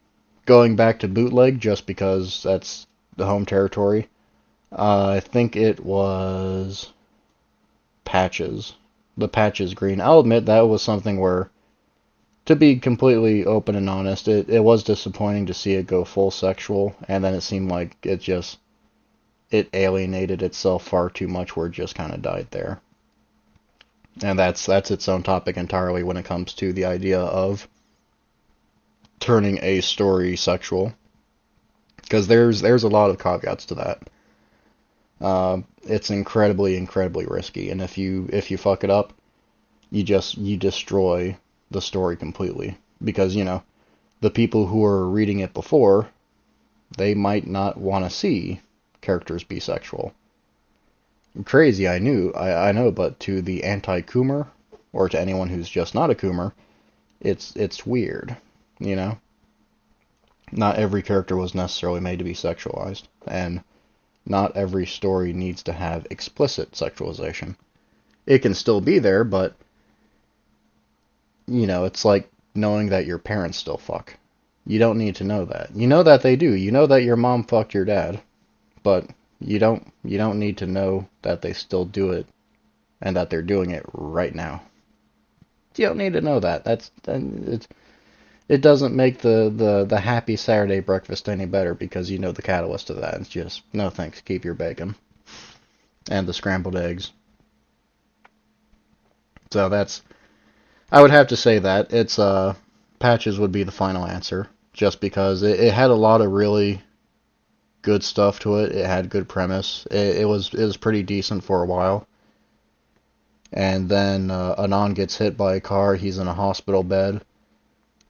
Going back to bootleg, just because that's the home territory. I think it was Patches, the Patches green. I'll admit that was something where, to be completely open and honest, it was disappointing to see it go full sexual, and then it seemed like it alienated itself far too much where it just kind of died there. And that's its own topic entirely when it comes to the idea of turning a story sexual, because there's a lot of caveats to that. It's incredibly risky, and if you fuck it up, you destroy the story completely. Because the people who are reading it before, they might not want to see characters be sexual. Crazy, I know, but to the anti-Coomer, or to anyone who's just not a Coomer, it's weird, you know? Not every character was necessarily made to be sexualized, and not every story needs to have explicit sexualization. It can still be there, but, it's like knowing that your parents still fuck. You don't need to know that. You know that they do. You know that your mom fucked your dad, but you don't need to know that they still do it and that they're doing it right now. You don't need to know that. It doesn't make the happy Saturday breakfast any better because you know the catalyst of that. It's just no thanks, keep your bacon and the scrambled eggs. So I would have to say that it's Patches would be the final answer just because it had a lot of really good stuff to it. It had good premise. It was pretty decent for a while. And then Anon gets hit by a car. He's in a hospital bed,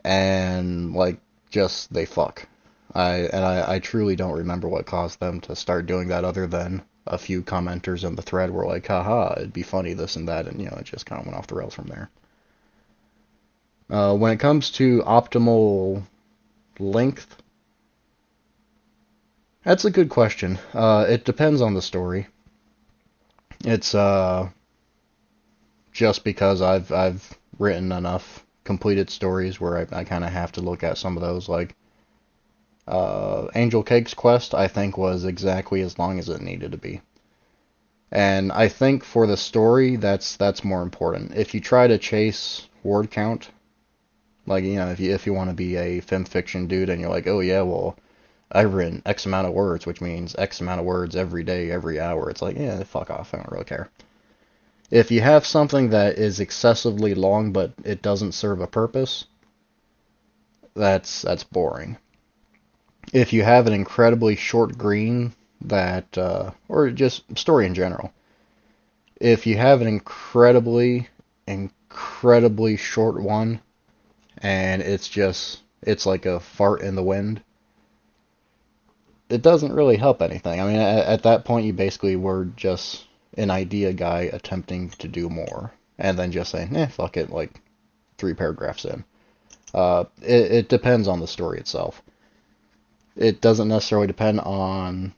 and like just they fuck. I truly don't remember what caused them to start doing that, other than a few commenters in the thread were like, haha, it'd be funny this and that, and it just kind of went off the rails from there. When it comes to optimal length, that's a good question. It depends on the story. It's just because I've written enough completed stories where I kind of have to look at some of those. Like Angel Cake's quest, I think was exactly as long as it needed to be. And I think for the story, that's more important. If you try to chase word count, like if you want to be a film fiction dude and you're like, oh yeah, well I've written X amount of words, which means X amount of words every day, every hour. It's like, yeah, fuck off. I don't really care. If you have something that is excessively long but it doesn't serve a purpose, that's boring. If you have an incredibly short green that, or just story in general, if you have an incredibly short one and it's like a fart in the wind, it doesn't really help anything. I mean, at that point, you basically were just an idea guy attempting to do more, and then just saying, fuck it, like 3 paragraphs in. It depends on the story itself. It doesn't necessarily depend on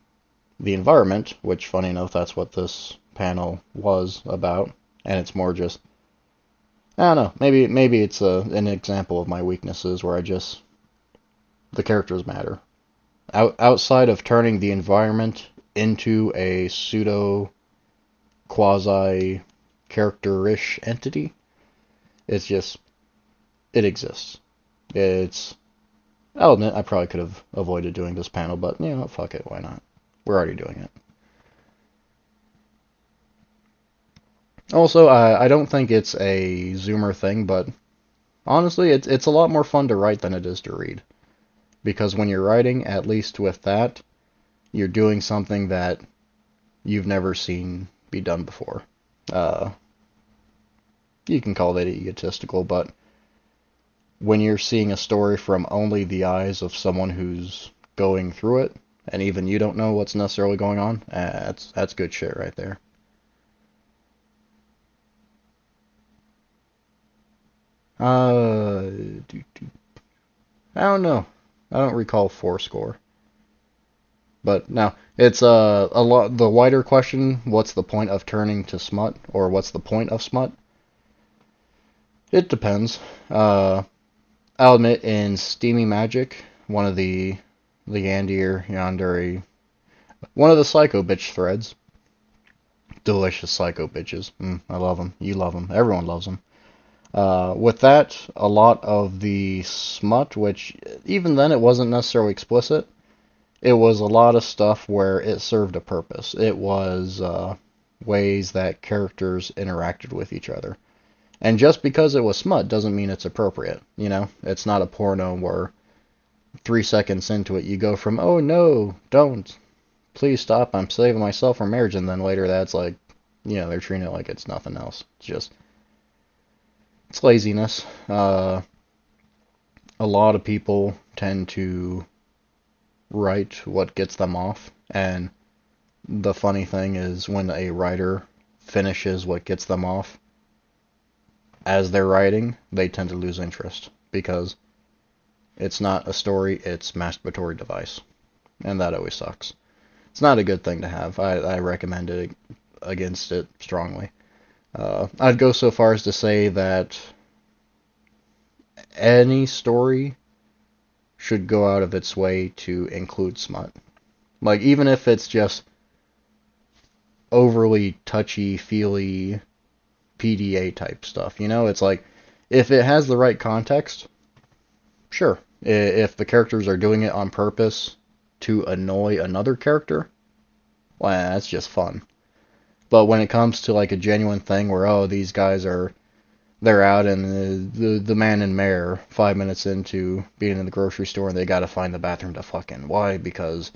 the environment, which, funny enough, that's what this panel was about, and it's more just, I don't know, maybe it's an example of my weaknesses where the characters matter. Outside of turning the environment into a pseudo quasi character-ish entity, it's just it exists. It's I'll admit I probably could have avoided doing this panel, but you know, fuck it, why not? We're already doing it. Also, I don't think it's a Zoomer thing, but honestly, it's a lot more fun to write than it is to read. Because when you're writing, at least with that, you're doing something that you've never seen be done before. Uh, you can call that egotistical, but when you're seeing a story from only the eyes of someone who's going through it, and even you don't know what's necessarily going on, that's good shit right there. Uh, I don't know. I don't recall four score. But now it's a lot. The wider question: what's the point of turning to smut, or what's the point of smut? It depends. I'll admit, in Steamy Magic, one of the Yandir Yandere, one of the Psycho Bitch threads, delicious Psycho Bitches. I love them. You love them. Everyone loves them. With that, a lot of the smut, which even then it wasn't necessarily explicit, it was a lot of stuff where it served a purpose. It was ways that characters interacted with each other. And just because it was smut doesn't mean it's appropriate. You know, it's not a porno where 3 seconds into it you go from, oh no, don't, please stop, I'm saving myself from marriage, and then later that's like, you know, they're treating it like it's nothing else. It's laziness. A lot of people tend to write what gets them off, and the funny thing is when a writer finishes what gets them off, as they're writing, they tend to lose interest because it's not a story, it's masturbatory device. And that always sucks. It's not a good thing to have. I recommend it against it strongly. I'd go so far as to say that any story should go out of its way to include smut. Like, even if it's just overly touchy-feely PDA type stuff, you know? It's like, if it has the right context, sure. If the characters are doing it on purpose to annoy another character, well, that's just fun. But when it comes to like a genuine thing where, oh, these guys are, they're out and the man and mare 5 minutes into being in the grocery store and they gotta find the bathroom to fucking, why? Because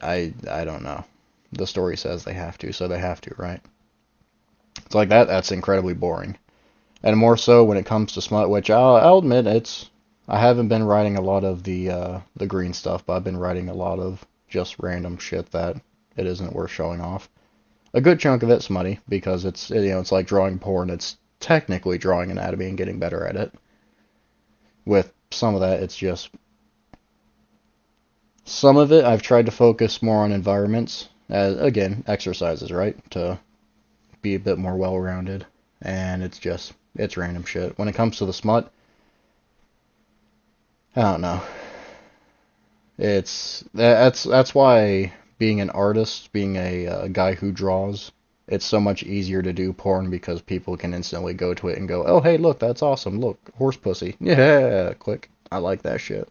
I don't know. The story says they have to, so they have to, right? It's like that's incredibly boring. And more so when it comes to smut, which I'll admit I haven't been writing a lot of the green stuff, but I've been writing a lot of just random shit that it isn't worth showing off. A good chunk of it's smutty because it's like drawing porn. It's technically drawing anatomy and getting better at it. With some of that, it's just some of it I've tried to focus more on environments, as again exercises, right, to be a bit more well-rounded. And it's random shit. When it comes to the smut, I don't know. That's why being an artist, being a guy who draws, it's so much easier to do porn because people can instantly go to it and go, oh hey, look, that's awesome. Look, horse pussy. Yeah, click. I like that shit.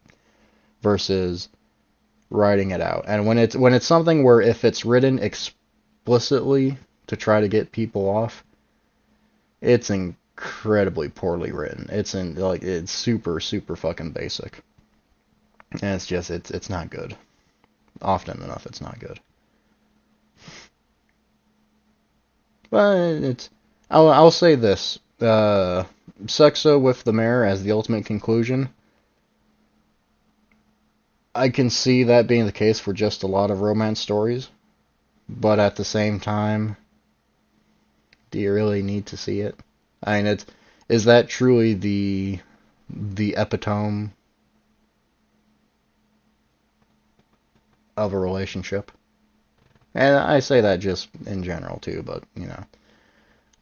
Versus writing it out. And when it's something where if it's written explicitly to try to get people off, it's incredibly poorly written. It's super super fucking basic. And it's not good. Often enough, it's not good. But I'll say this. Sexo with the mare as the ultimate conclusion. I can see that being the case for just a lot of romance stories. But at the same time, do you really need to see it? I mean, is that truly the epitome of a relationship? And I say that just in general too, but you know,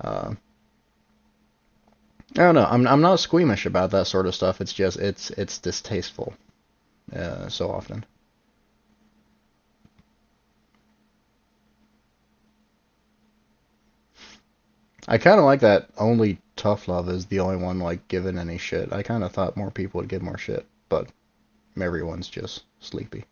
uh, I don't know. I'm not squeamish about that sort of stuff. It's just it's distasteful so often. I kind of like that only tough love is the only one like giving any shit. I kind of thought more people would give more shit, but everyone's just sleepy.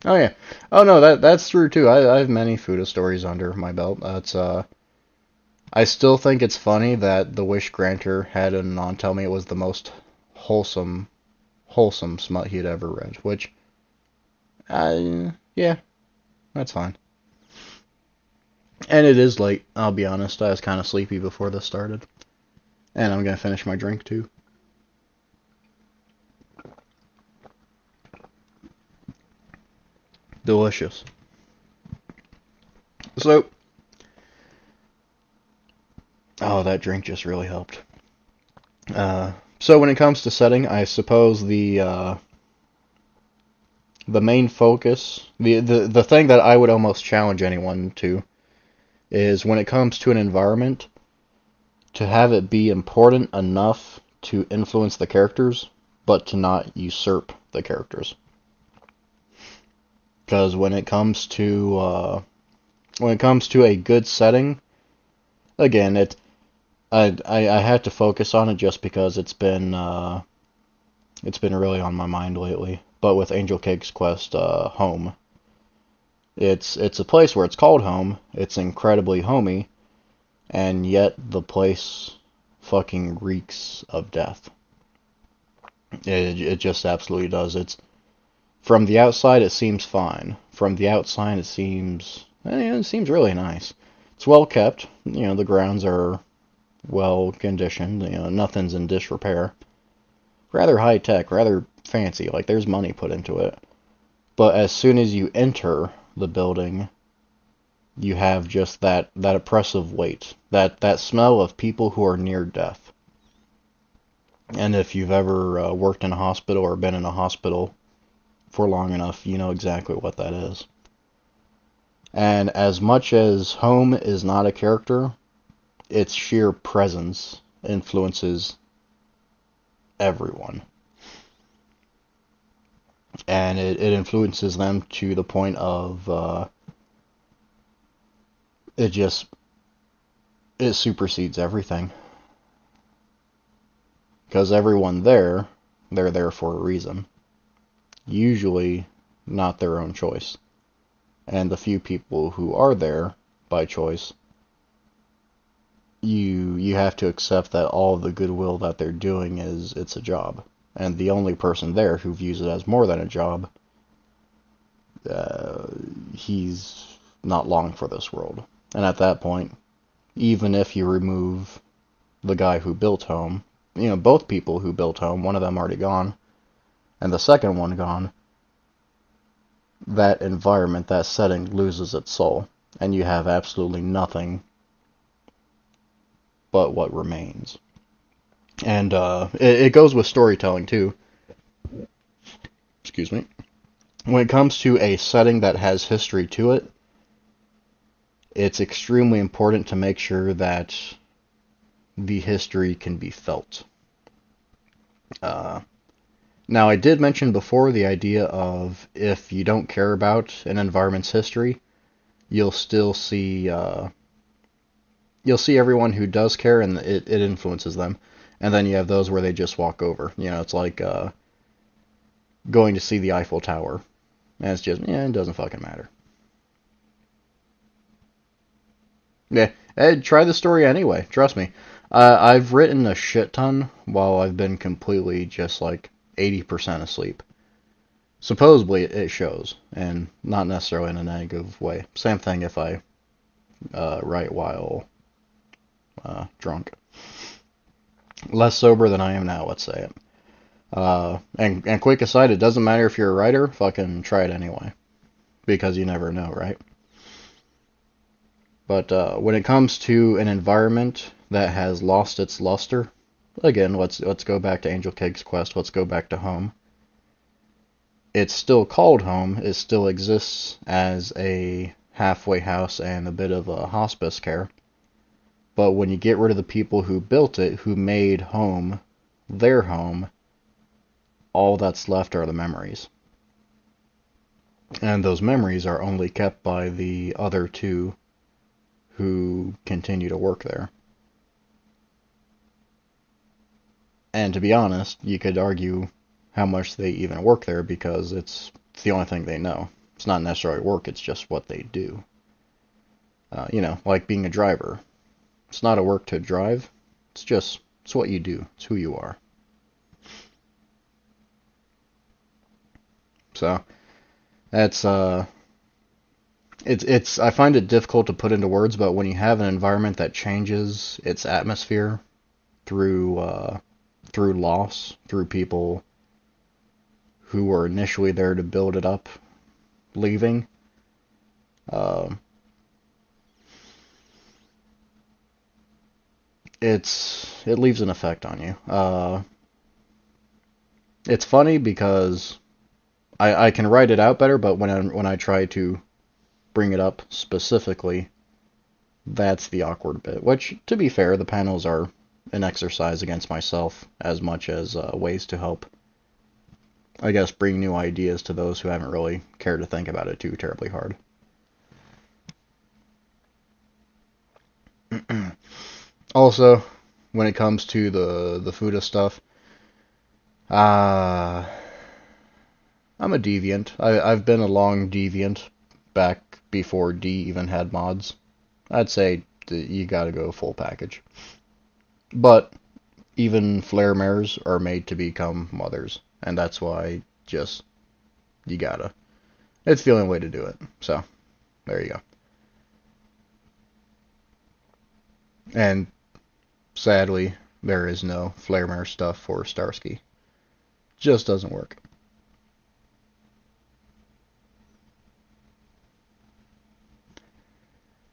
Oh yeah. Oh no, that's true too. I have many Fuda stories under my belt. That's I still think it's funny that the Wish Granter had an anon tell me it was the most wholesome wholesome smut he'd ever read, which yeah, that's fine. And it is late, I'll be honest. I was kind of sleepy before this started. And I'm gonna finish my drink too. Delicious. So, oh, that drink just really helped. So when it comes to setting, I suppose the main focus, the thing that I would almost challenge anyone to is when it comes to an environment, to have it be important enough to influence the characters, but to not usurp the characters. Because when it comes to a good setting, again, I had to focus on it just because it's been really on my mind lately. But with Angel Cake's Quest, home, it's a place where it's called home. It's incredibly homey, and yet the place fucking reeks of death. It just absolutely does. It's from the outside it seems fine. From the outside it seems really nice. It's well kept. You know, the grounds are well conditioned. You know, nothing's in disrepair. Rather high tech, rather fancy. Like there's money put into it. But as soon as you enter the building, you have just that oppressive weight, that smell of people who are near death. And if you've ever worked in a hospital or been in a hospital for long enough, you know exactly what that is. And as much as home is not a character, its sheer presence influences everyone. And it influences them to the point of it just it supersedes everything. Because everyone there, they're there for a reason. Usually not their own choice. And the few people who are there by choice, you have to accept that all of the goodwill that they're doing is it's a job. And the only person there who views it as more than a job, he's not long for this world. And at that point, even if you remove the guy who built home, you know, both people who built home, one of them already gone, and the second one gone, that environment, that setting loses its soul, and you have absolutely nothing but what remains. And it goes with storytelling too. Excuse me. When it comes to a setting that has history to it, it's extremely important to make sure that the history can be felt. Now, I did mention before the idea of if you don't care about an environment's history, you'll still see everyone who does care, and it influences them. And then you have those where they just walk over. You know, it's like going to see the Eiffel Tower, and it's just it doesn't fucking matter. Yeah, try the story anyway. Trust me. I've written a shit ton while I've been completely just like 80% asleep. Supposedly it shows, and not necessarily in a negative way. Same thing if I write while drunk. Less sober than I am now, let's say it. And quick aside, it doesn't matter if you're a writer, fucking try it anyway. Because you never know, right? But when it comes to an environment that has lost its luster, again, let's go back to Angel Cake's Quest, let's go back to home. It's still called home, it still exists as a halfway house and a bit of a hospice care, But when you get rid of the people who built it, who made home their home, all that's left are the memories. And those memories are only kept by the other two who continue to work there. And to be honest, you could argue how much they even work there because it's the only thing they know. It's not necessarily work, it's just what they do. Like being a driver. It's not a work to drive, it's what you do, it's who you are. So, that's, I find it difficult to put into words, but when you have an environment that changes its atmosphere through loss, through people who were initially there to build it up, leaving, uh, it leaves an effect on you. It's funny because I can write it out better, but when I try to bring it up specifically, that's the awkward bit. Which, to be fair, the panels are an exercise against myself as much as ways to help, I guess, bring new ideas to those who haven't really cared to think about it too terribly hard. Also, when it comes to the Fuda stuff, uh, I'm a deviant. I've been a long deviant back before D even had mods. I'd say you gotta go full package. But even flare mares are made to become mothers, and that's why just you gotta. It's the only way to do it. So there you go. And sadly, there is no flare mare stuff for Starsky. Just doesn't work.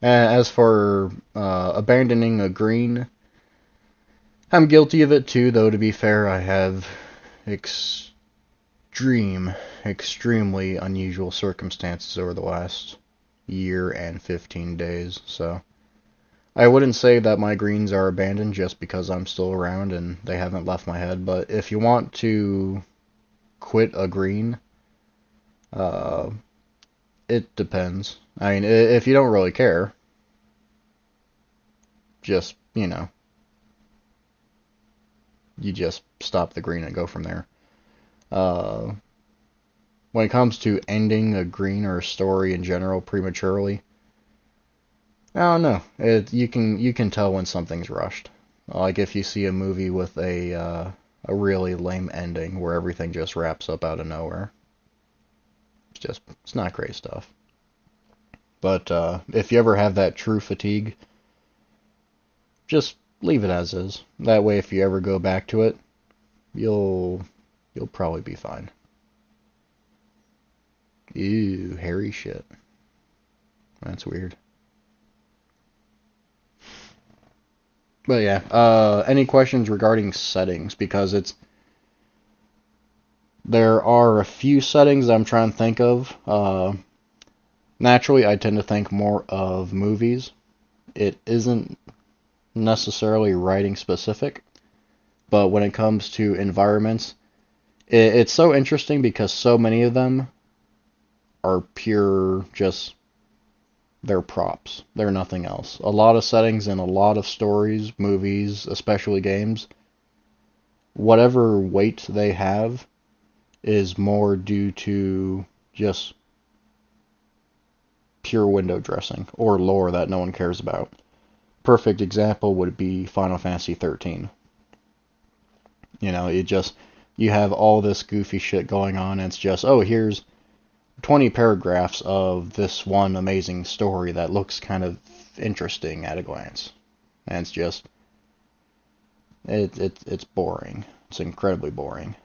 As for abandoning a green, I'm guilty of it too, though to be fair, I have extremely unusual circumstances over the last year and 15 days, so I wouldn't say that my greens are abandoned just because I'm still around and they haven't left my head, but if you want to quit a green, uh, it depends. I mean, if you don't really care, just, you just stop the green and go from there. Uh, when it comes to ending a green or a story in general prematurely, I don't know. You can tell when something's rushed. Like if you see a movie with a really lame ending where everything just wraps up out of nowhere. It's not great stuff. But if you ever have that true fatigue, just leave it as is. That way, if you ever go back to it, you'll probably be fine. Ew, hairy shit. That's weird. But yeah, any questions regarding settings? Because there are a few settings I'm trying to think of. Naturally, I tend to think more of movies. It isn't necessarily writing specific, but when it comes to environments, it's so interesting because so many of them are pure, just, they're props. They're nothing else. A lot of settings in a lot of stories, movies, especially games, whatever weight they have is more due to just pure window dressing or lore that no one cares about. Perfect example would be Final Fantasy 13. You have all this goofy shit going on, and it's just, oh, here's 20 paragraphs of this one amazing story that looks kind of interesting at a glance. And it's just, it's boring. It's incredibly boring.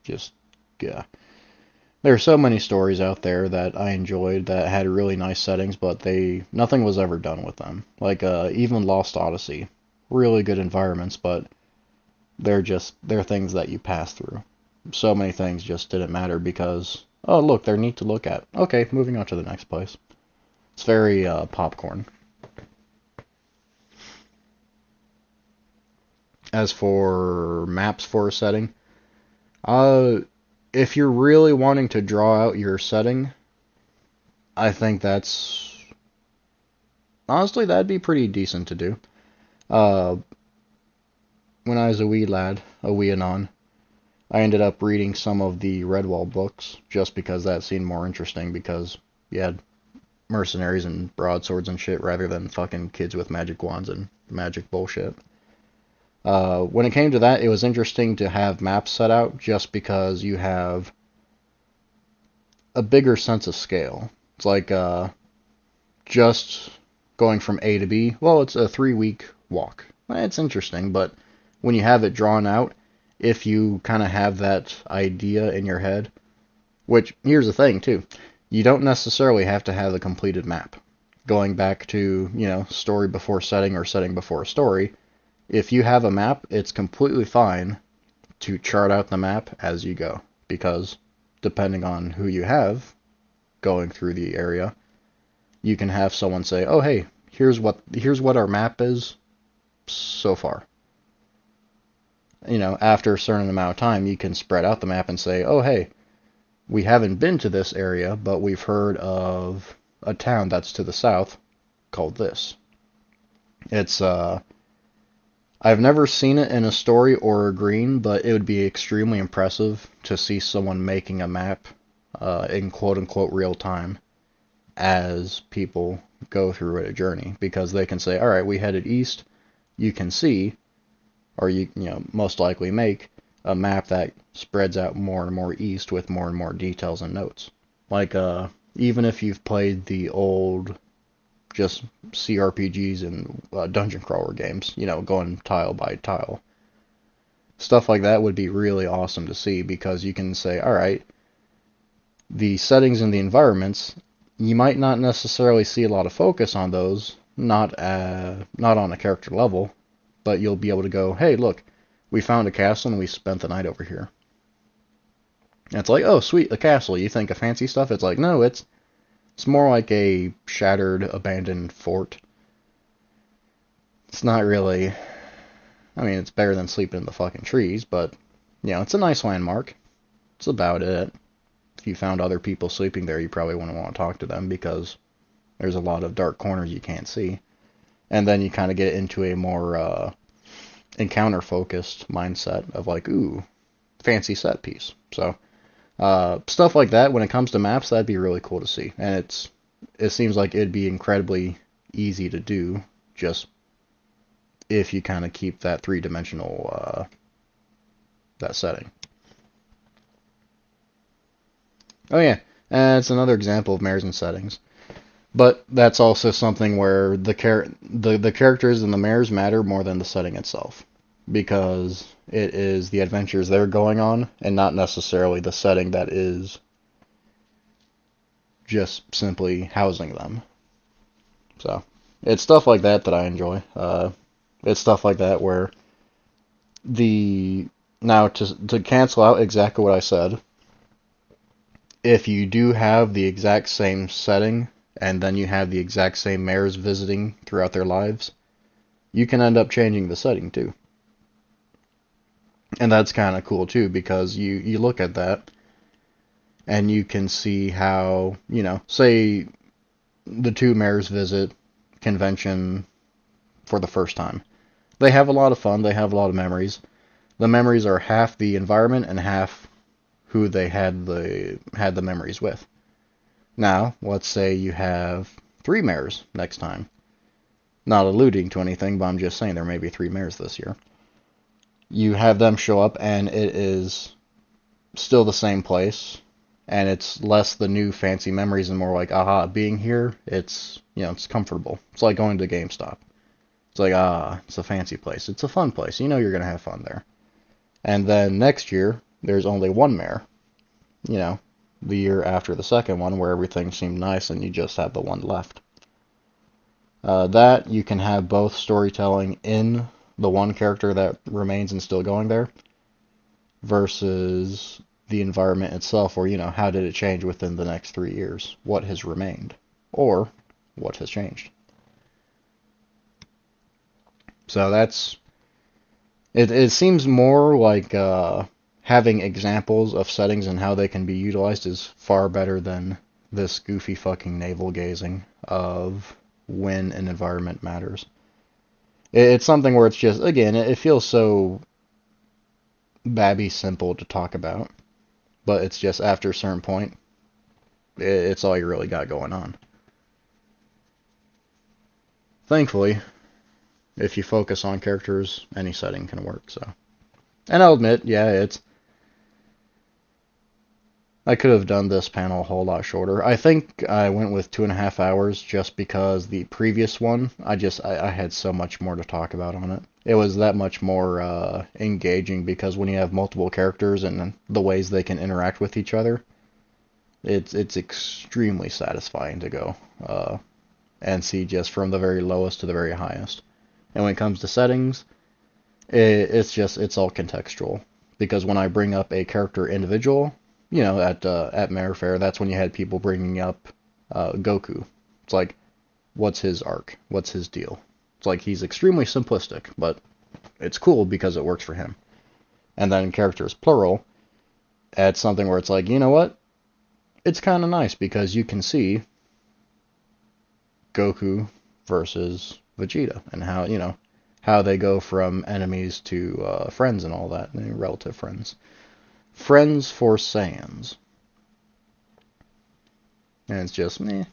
Just, yeah. There are so many stories out there that I enjoyed that had really nice settings, but nothing was ever done with them. Like even Lost Odyssey, really good environments, but they're things that you pass through. So many things just didn't matter because, oh look, they're neat to look at. Okay, moving on to the next place. It's very popcorn. As for maps for a setting, uh, if you're really wanting to draw out your setting, I think that's honestly that'd be pretty decent to do. Uh, when I was a wee lad, a wee anon, I ended up reading some of the Redwall books just because that seemed more interesting because you had mercenaries and broadswords and shit rather than fucking kids with magic wands and magic bullshit. When it came to that, it was interesting to have maps set out just because you have a bigger sense of scale. It's like just going from A to B. Well, it's a 3-week walk. It's interesting, but when you have it drawn out, if you kind of have that idea in your head, which here's the thing too, you don't necessarily have to have the completed map. Going back to, story before setting or setting before story, if you have a map, it's completely fine to chart out the map as you go, because depending on who you have going through the area, you can have someone say, "Oh, hey, here's what our map is so far." After a certain amount of time, you can spread out the map and say, "Oh, hey, we haven't been to this area, but we've heard of a town that's to the south called this." It's I've never seen it in a story or a green, but it would be extremely impressive to see someone making a map in quote-unquote real time as people go through a journey, because they can say, all right, we headed east. You can see, or most likely make a map that spreads out more and more east with more and more details and notes. Like, even if you've played the old just CRPGs and dungeon crawler games, going tile by tile. Stuff like that would be really awesome to see, because you can say, all right, the settings and the environments, you might not necessarily see a lot of focus on those, not on a character level, but you'll be able to go, hey, look, we found a castle and we spent the night over here. And it's like, oh, sweet, a castle. You think of fancy stuff? It's like, no, it's more like a shattered, abandoned fort. It's not really... I mean, it's better than sleeping in the fucking trees, but, it's a nice landmark. That's about it. If you found other people sleeping there, you probably wouldn't want to talk to them, because there's a lot of dark corners you can't see. And then you kind of get into a more encounter-focused mindset of like, ooh, fancy set piece. So... stuff like that, when it comes to maps, that'd be really cool to see. And it seems like it'd be incredibly easy to do, just if you kind of keep that three-dimensional, that setting. Oh yeah, and it's another example of mares and settings. But that's also something where the characters and the mares matter more than the setting itself, because it is the adventures they're going on, and not necessarily the setting that is just simply housing them. So, it's stuff like that that I enjoy. It's stuff like that where now to cancel out exactly what I said, if you do have the exact same setting, and then you have the exact same mares visiting throughout their lives, you can end up changing the setting too. And that's kind of cool too, because you look at that and you can see how, say the two mares visit convention for the first time. They have a lot of fun, they have a lot of memories. The memories are half the environment and half who they had the memories with. Now, let's say you have 3 mares next time. Not alluding to anything, but I'm just saying there may be 3 mares this year. You have them show up, and it is still the same place, and it's less the new fancy memories and more like, aha, being here, it's comfortable. It's like going to GameStop. It's like, it's a fancy place. It's a fun place. You're going to have fun there. And then next year, there's only 1 mare. The year after the second one, where everything seemed nice and you just have the 1 left. That you can have both storytelling in the 1 character that remains and still going there, versus the environment itself, or how did it change within the next 3 years? What has remained? Or what has changed. So that's it. It seems more like having examples of settings and how they can be utilized is far better than this goofy fucking navel gazing of when an environment matters. It's something where it's just, again, it feels so babby simple to talk about, but it's just after a certain point, it's all you really got going on. Thankfully, if you focus on characters, any setting can work. So, and I'll admit, yeah, I could have done this panel a whole lot shorter. I think I went with 2.5 hours just because the previous one, I had so much more to talk about on it. It was that much more engaging because when you have multiple characters and the ways they can interact with each other, it's extremely satisfying to go and see just from the very lowest to the very highest. And when it comes to settings, it's all contextual. Because when I bring up a character individual, at Mare Fair, that's when you had people bringing up Goku. It's like, what's his arc? What's his deal? It's like he's extremely simplistic, but it's cool because it works for him. And then characters plural, add something where it's like, you know what? It's kind of nice because you can see Goku versus Vegeta and how they go from enemies to friends and all that, relative friends. Friends for Saiyans. And it's just, meh.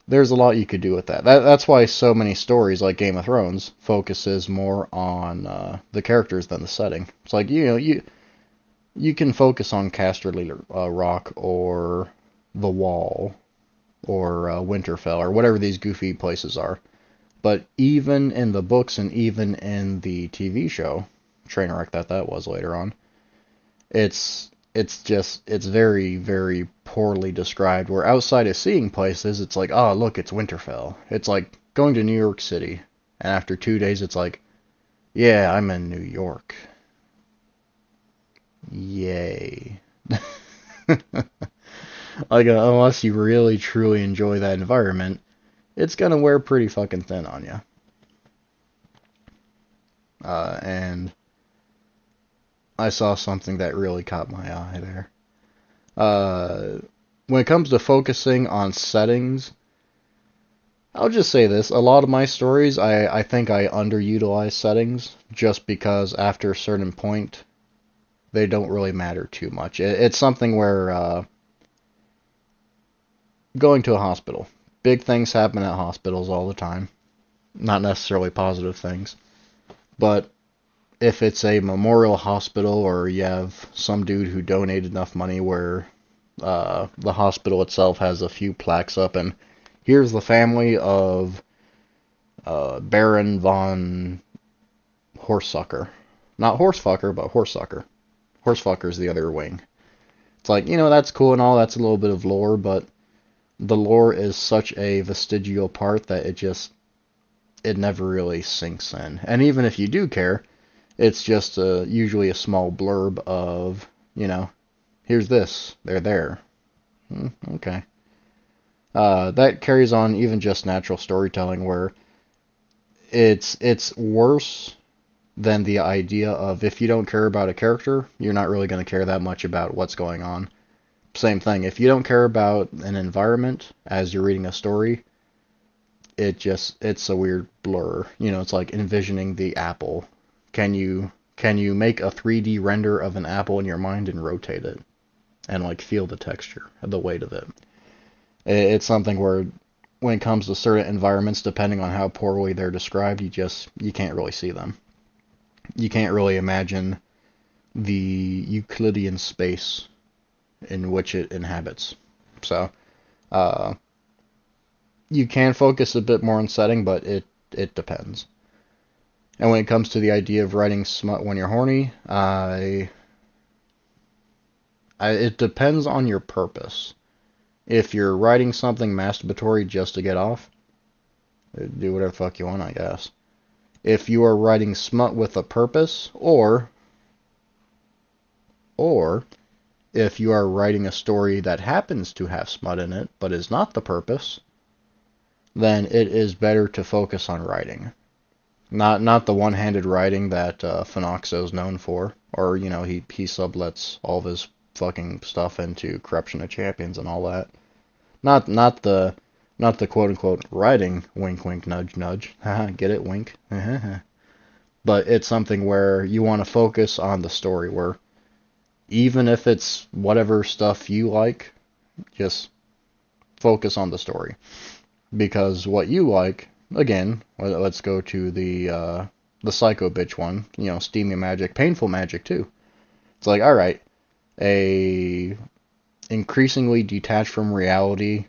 There's a lot you could do with that. That's why so many stories like Game of Thrones focuses more on the characters than the setting. It's like, you can focus on Casterly Rock or The Wall or Winterfell or whatever these goofy places are. But even in the books and even in the TV show, Trainwreck that was later on, it's very, very poorly described. Where outside of seeing places, it's like, oh, look, it's Winterfell. It's like going to New York City. And after 2 days, it's like, yeah, I'm in New York. Yay. Like, unless you really, truly enjoy that environment, it's gonna wear pretty fucking thin on you. And I saw something that really caught my eye there. When it comes to focusing on settings, I'll just say this. A lot of my stories, I think I underutilize settings just because after a certain point, they don't really matter too much. It's something where going to a hospital. Big things happen at hospitals all the time. Not necessarily positive things. But if it's a memorial hospital or you have some dude who donated enough money where the hospital itself has a few plaques up and here's the family of Baron von Horsesucker. Not Horsefucker, but Horsesucker. Horsefucker is the other wing. It's like, that's cool and all, that's a little bit of lore, but the lore is such a vestigial part that it never really sinks in. And even if you do care, it's just usually a small blurb of, here's this, they're there. Okay. That carries on even just natural storytelling where it's worse than the idea of if you don't care about a character, you're not really going to care that much about what's going on. Same thing. If you don't care about an environment as you're reading a story, it's a weird blur. It's like envisioning the apple. Can you make a 3D render of an apple in your mind and rotate it and like feel the texture, the weight of it? It's something where when it comes to certain environments, depending on how poorly they're described, you can't really see them. You can't really imagine the Euclidean space in which it inhabits. So, you can focus a bit more on setting, but it depends. And when it comes to the idea of writing smut when you're horny, it depends on your purpose. If you're writing something masturbatory just to get off, do whatever the fuck you want, I guess. If you are writing smut with a purpose, or If you are writing a story that happens to have smut in it, but is not the purpose, then it is better to focus on writing. Not the one-handed writing that Phenoxo is known for, or he sublets all of his fucking stuff into Corruption of Champions and all that. Not the quote unquote writing, wink wink nudge nudge. Haha, get it, wink. But it's something where you want to focus on the story, where even if it's whatever stuff you like, just focus on the story. Because what you like, again, let's go to the psycho bitch one, steamy magic, painful magic too. It's like, alright, a increasingly detached from reality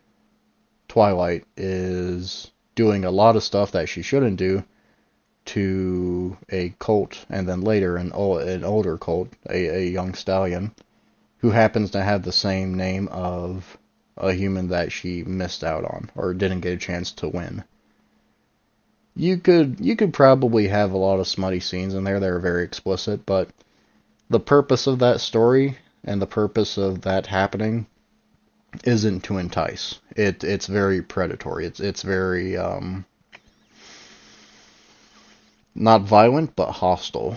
Twilight is doing a lot of stuff that she shouldn't do to a cult, and then later an older cult, a young stallion, who happens to have the same name of a human that she missed out on, or didn't get a chance to win. You could probably have a lot of smutty scenes in there that are very explicit, but the purpose of that story and the purpose of that happening isn't to entice. It's very predatory. It's very not violent but hostile.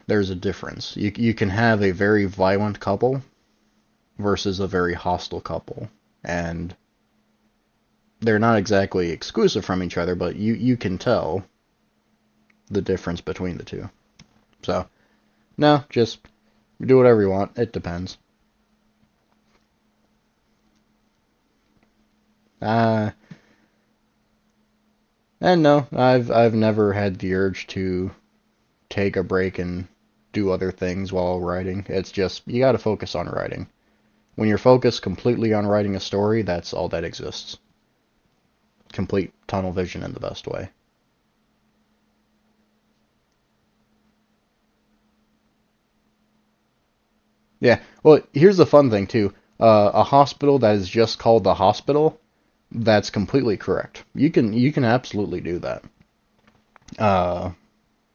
There's a difference. You can have a very violent couple versus a very hostile couple, and they're not exactly exclusive from each other, but you can tell the difference between the two. So, no, just do whatever you want. It depends. And no, I've never had the urge to take a break and do other things while writing. It's just, you gotta focus on writing. When you're focused completely on writing a story, that's all that exists. Complete tunnel vision in the best way. Yeah, well, here's the fun thing too. A hospital that is just called the hospital, that's completely correct. You can absolutely do that. Uh,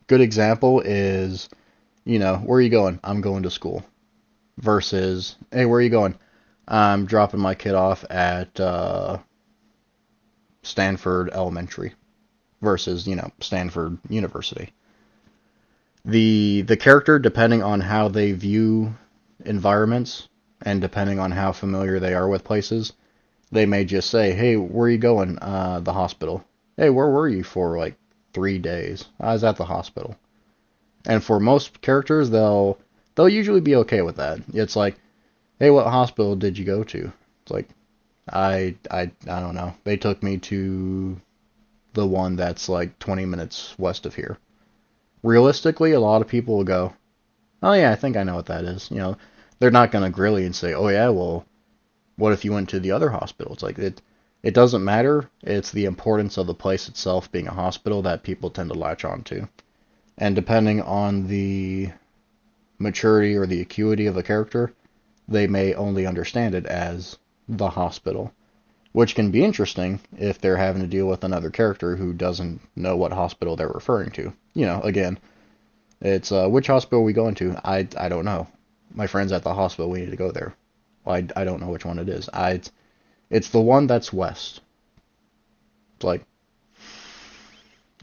Good example is, where are you going? I'm going to school. Versus, hey, where are you going? I'm dropping my kid off at Stanford Elementary. Versus, Stanford University. The character, depending on how they view environments and depending on how familiar they are with places, they may just say, "Hey, where are you going?" The hospital. "Hey, where were you for like 3 days?" "I was at the hospital." And for most characters, they'll usually be okay with that. It's like, "Hey, what hospital did you go to?" It's like, I don't know. They took me to the one that's like 20 minutes west of here. Realistically, a lot of people will go, "Oh yeah, I think I know what that is." They're not gonna grill you and say, "Oh yeah, well, what if you went to the other hospital?" It's like it doesn't matter. It's the importance of the place itself being a hospital that people tend to latch on to. And depending on the maturity or the acuity of a character, they may only understand it as the hospital, which can be interesting if they're having to deal with another character who doesn't know what hospital they're referring to. Again, it's which hospital are we going to? I don't know. My friend's at the hospital. We need to go there. Well, I don't know which one it is. It's the one that's west. It's like,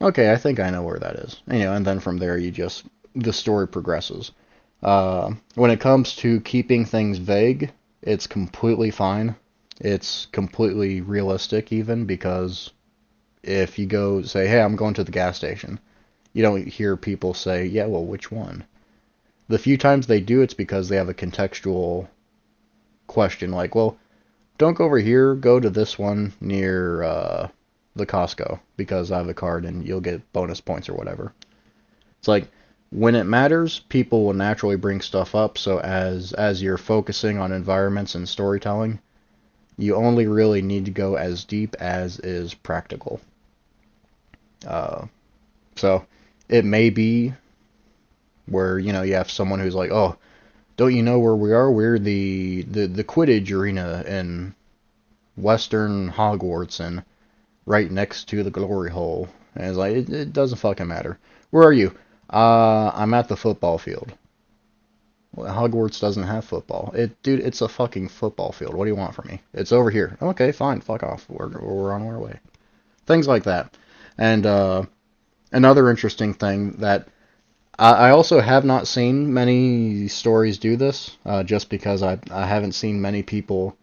okay, I think I know where that is. And then from there, the story progresses. When it comes to keeping things vague, it's completely fine. It's completely realistic even, because if you go say, "Hey, I'm going to the gas station," you don't hear people say, "Yeah, well, which one?" The few times they do, it's because they have a contextual question, like, "Well, don't go over here, go to this one near the Costco, because I have a card and you'll get bonus points," or whatever. It's like, when it matters, people will naturally bring stuff up, so as you're focusing on environments and storytelling, you only really need to go as deep as is practical. Uh, so it may be where, you have someone who's like, "Oh, don't you know where we are? We're the Quidditch arena in Western Hogwarts and right next to the glory hole." And it's like, it doesn't fucking matter. "Where are you?" I'm at the football field." Well, Hogwarts doesn't have football. Dude, it's a fucking football field. What do you want from me? It's over here. Okay, fine, fuck off. We're on our way. Things like that. And another interesting thing that I also have not seen many stories do this, just because I haven't seen many people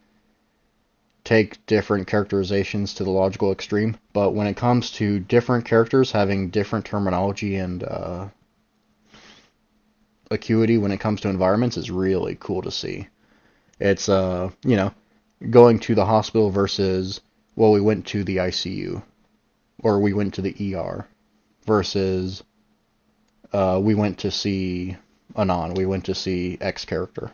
take different characterizations to the logical extreme. But when it comes to different characters having different terminology and acuity when it comes to environments is really cool to see. It's going to the hospital versus, well, we went to the ICU or we went to the ER versus we went to see Anon, we went to see X character.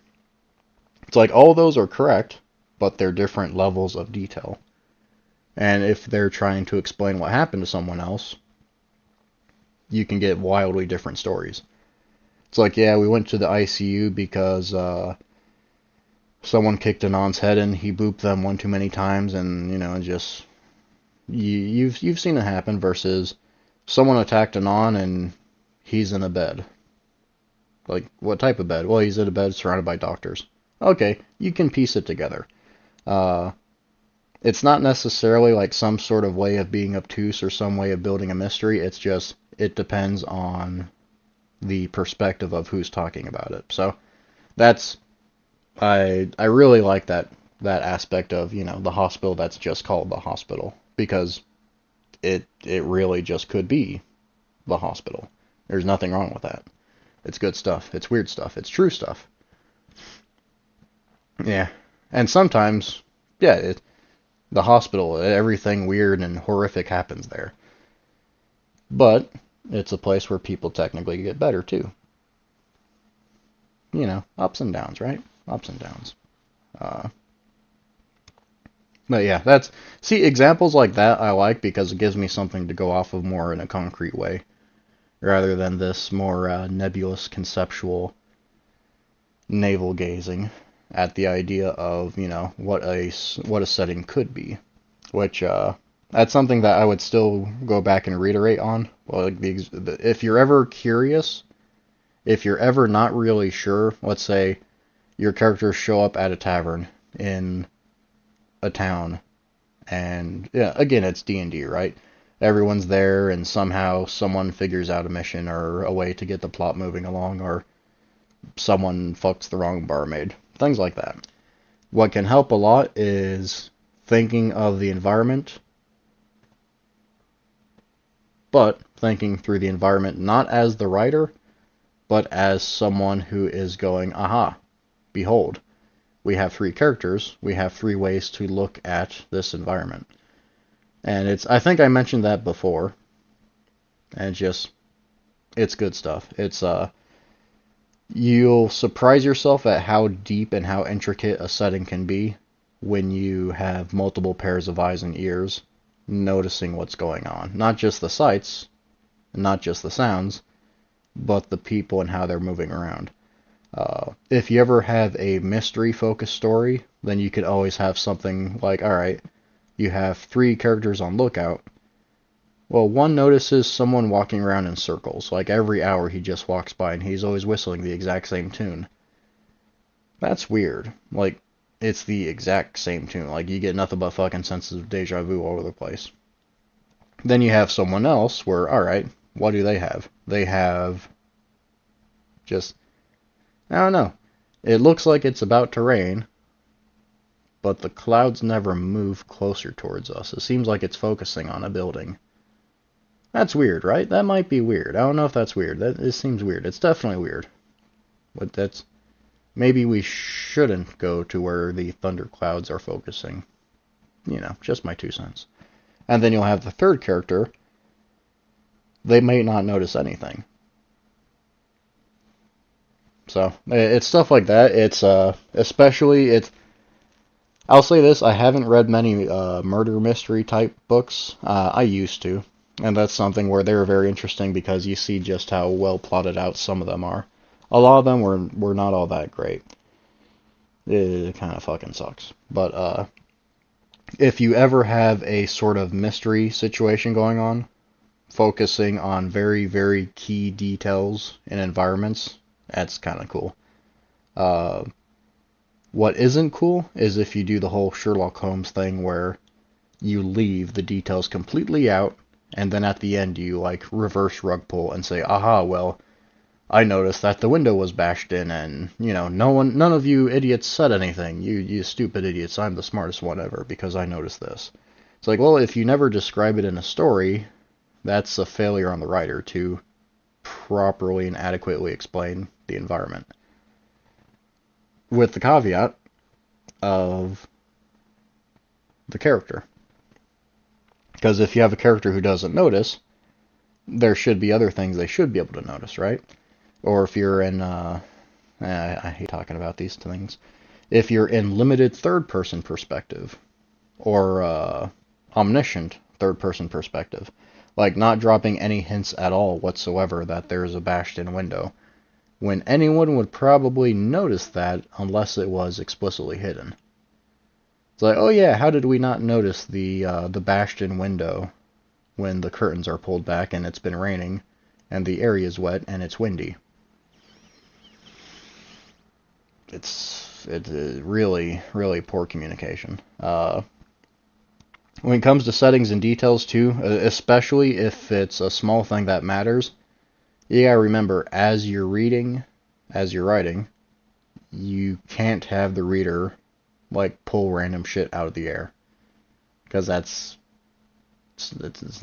It's like all those are correct, but they're different levels of detail. And if they're trying to explain what happened to someone else, you can get wildly different stories. It's like, yeah, we went to the ICU because someone kicked Anon's head in, he booped them one too many times, and just you've seen it happen. Versus someone attacked Anon and he's in a bed. Like, what type of bed? Well, he's in a bed surrounded by doctors. Okay, you can piece it together. Uh, it's not necessarily like some sort of way of being obtuse or some way of building a mystery. It's just, it depends on the perspective of who's talking about it. So that's, I really like that aspect of, the hospital that's just called the hospital, because it really just could be the hospital. There's nothing wrong with that. It's good stuff. It's weird stuff. It's true stuff. Yeah. And sometimes, yeah, the hospital, everything weird and horrific happens there. But it's a place where people technically get better too. Ups and downs, right? Ups and downs. Uh, but yeah, see, examples like that I like because it gives me something to go off of more in a concrete way, rather than this more nebulous conceptual navel gazing at the idea of what a setting could be, which that's something that I would still go back and reiterate on. Well, like if you're ever curious, if you're ever not really sure, let's say your characters show up at a tavern in a town, and yeah, again, it's D&D, right? Everyone's there, and somehow someone figures out a mission or a way to get the plot moving along, or someone fucks the wrong barmaid. Things like that. What can help a lot is thinking of the environment, but thinking through the environment not as the writer, but as someone who is going, aha, behold, we have three characters, we have three ways to look at this environment. And I think I mentioned that before, and it's good stuff. You'll surprise yourself at how deep and how intricate a setting can be when you have multiple pairs of eyes and ears noticing what's going on. Not just the sights, not just the sounds, but the people and how they're moving around. If you ever have a mystery-focused story, then you could always have something like, alright, you have three characters on lookout. Well, one notices someone walking around in circles. Like every hour he just walks by and he's always whistling the exact same tune. That's weird. Like, it's the exact same tune. Like, you get nothing but fucking senses of deja vu all over the place. Then you have someone else where, alright, what do they have? They have just, I don't know. It looks like it's about to rain, but the clouds never move closer towards us. It seems like it's focusing on a building. That's weird, right? That might be weird. I don't know if that's weird. It seems weird. It's definitely weird. But maybe we shouldn't go to where the thunderclouds are focusing. Just my 2 cents. And then you'll have the third character. They may not notice anything. So, it's stuff like that. It's, I'll say this, I haven't read many murder mystery type books. I used to. And that's something where they're very interesting because you see just how well plotted out some of them are. A lot of them were not all that great. It kind of fucking sucks. But if you ever have a sort of mystery situation going on, focusing on very, very key details in environments, that's kind of cool. Uh, what isn't cool is if you do the whole Sherlock Holmes thing where you leave the details completely out, and then at the end you like reverse rug pull and say, aha, well, I noticed that the window was bashed in, and none of you idiots said anything. You stupid idiots. I'm the smartest one ever because I noticed this. It's like, well, if you never describe it in a story, that's a failure on the writer to properly and adequately explain the environment. With the caveat of the character. Because if you have a character who doesn't notice, there should be other things they should be able to notice, right? Or if you're in, I hate talking about these things. If you're in limited third-person perspective, or omniscient third-person perspective, like not dropping any hints at all whatsoever that there's a bashed-in window, when anyone would probably notice that unless it was explicitly hidden. It's like, oh yeah, how did we not notice the bashed-in window when the curtains are pulled back and it's been raining and the area is wet and it's windy? It's really, really poor communication. When it comes to settings and details too, especially if it's a small thing that matters, you gotta remember as you're writing, you can't have the reader like pull random shit out of the air, because it's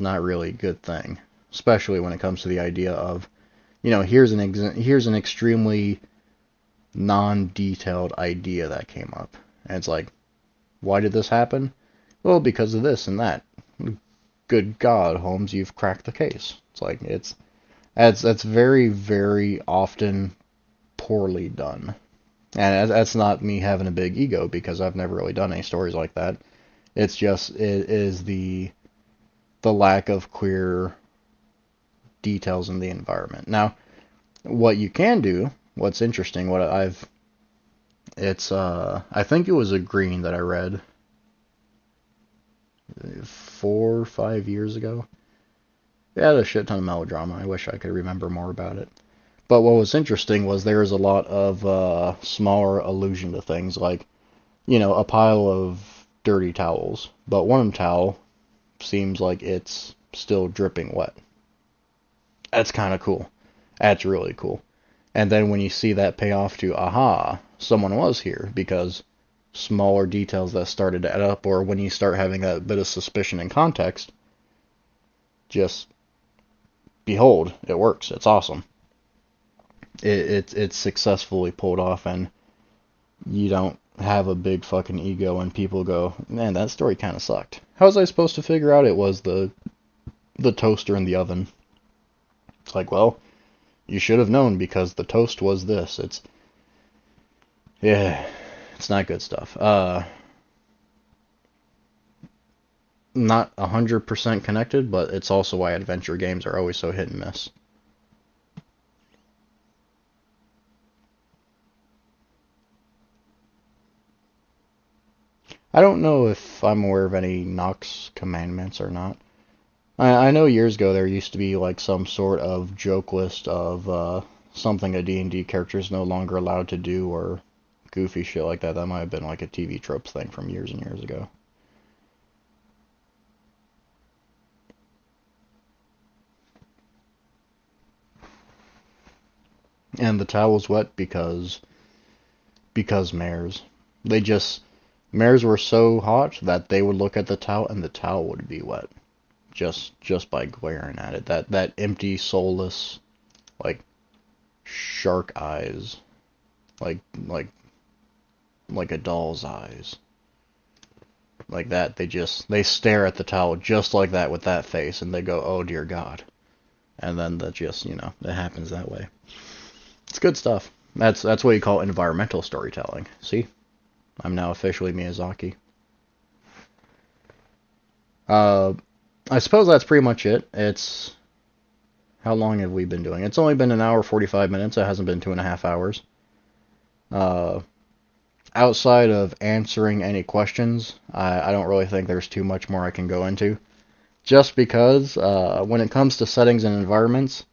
not really a good thing, especially when it comes to the idea of, here's an extremely non-detailed idea that came up, and it's like, why did this happen? Well, because of this and that. Good God, Holmes, you've cracked the case. It's like that's very, very often poorly done. And that's not me having a big ego, because I've never really done any stories like that. It's just it is the lack of clear details in the environment. Now, what you can do, what's interesting, I think it was a Green that I read 4 or 5 years ago. It had a shit ton of melodrama. I wish I could remember more about it. But what was interesting was there was a lot of smaller allusion to things, like, a pile of dirty towels, but one towel seems like it's still dripping wet. That's kind of cool. That's really cool. And then when you see that pay off to, aha, someone was here, because smaller details that started to add up, or when you start having a bit of suspicion and context, just behold, it works. It's awesome. It's successfully pulled off, and you don't have a big fucking ego and people go, man, that story kind of sucked. How was I supposed to figure out it was the toaster in the oven? It's like, well, you should have known because the toast was this. Yeah, it's not good stuff. Not 100% connected, but it's also why adventure games are always so hit and miss. I don't know if I'm aware of any Nox commandments or not. I know years ago there used to be like some sort of joke list of something a D&D character is no longer allowed to do, or goofy shit like that. That might have been like a TV tropes thing from years and years ago. And the towel was wet because mares. They just Mares were so hot that they would look at the towel and the towel would be wet, just by glaring at it. That empty, soulless, like shark eyes, like like like a doll's eyes, like that. They stare at the towel just like that with that face, and they go, "Oh dear God," and then that just it happens that way. It's good stuff. That's what you call environmental storytelling. See, I'm now officially Miyazaki. Uh, I suppose that's pretty much it. It's How long have we been doing? It's only been an hour 45 minutes. It hasn't been 2.5 hours. Uh, Outside of answering any questions, I don't really think there's too much more I can go into. Just because when it comes to settings and environments,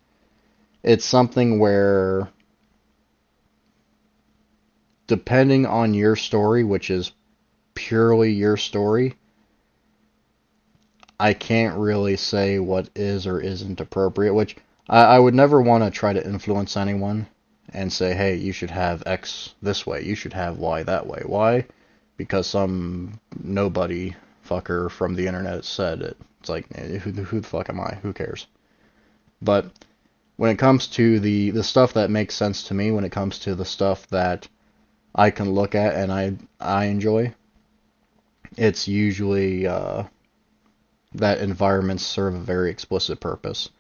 it's something where depending on your story, which is purely your story, I can't really say what is or isn't appropriate, which I would never want to try to influence anyone and say, hey, you should have X this way, you should have Y that way. Why? Because some nobody fucker from the internet said it. It's like, who the fuck am I? Who cares? But when it comes to the stuff that makes sense to me, when it comes to the stuff that I can look at and I enjoy, it's usually that environments serve a very explicit purpose.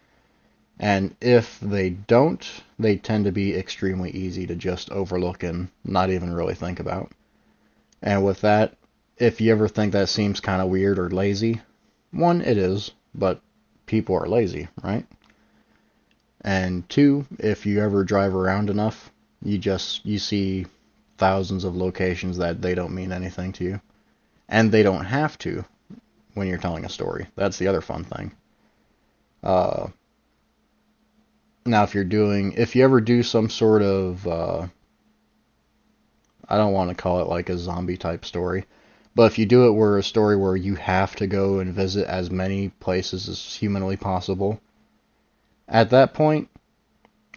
And if they don't, they tend to be extremely easy to just overlook and not even really think about. And with that, if you ever think that seems kind of weird or lazy, one, it is, but people are lazy, right? And two, if you ever drive around enough, you see thousands of locations that they don't mean anything to you. And they don't have to when you're telling a story. That's the other fun thing. Now, if you ever do some sort of, I don't want to call it like a zombie type story, but if you do it where a story where you have to go and visit as many places as humanly possible, at that point,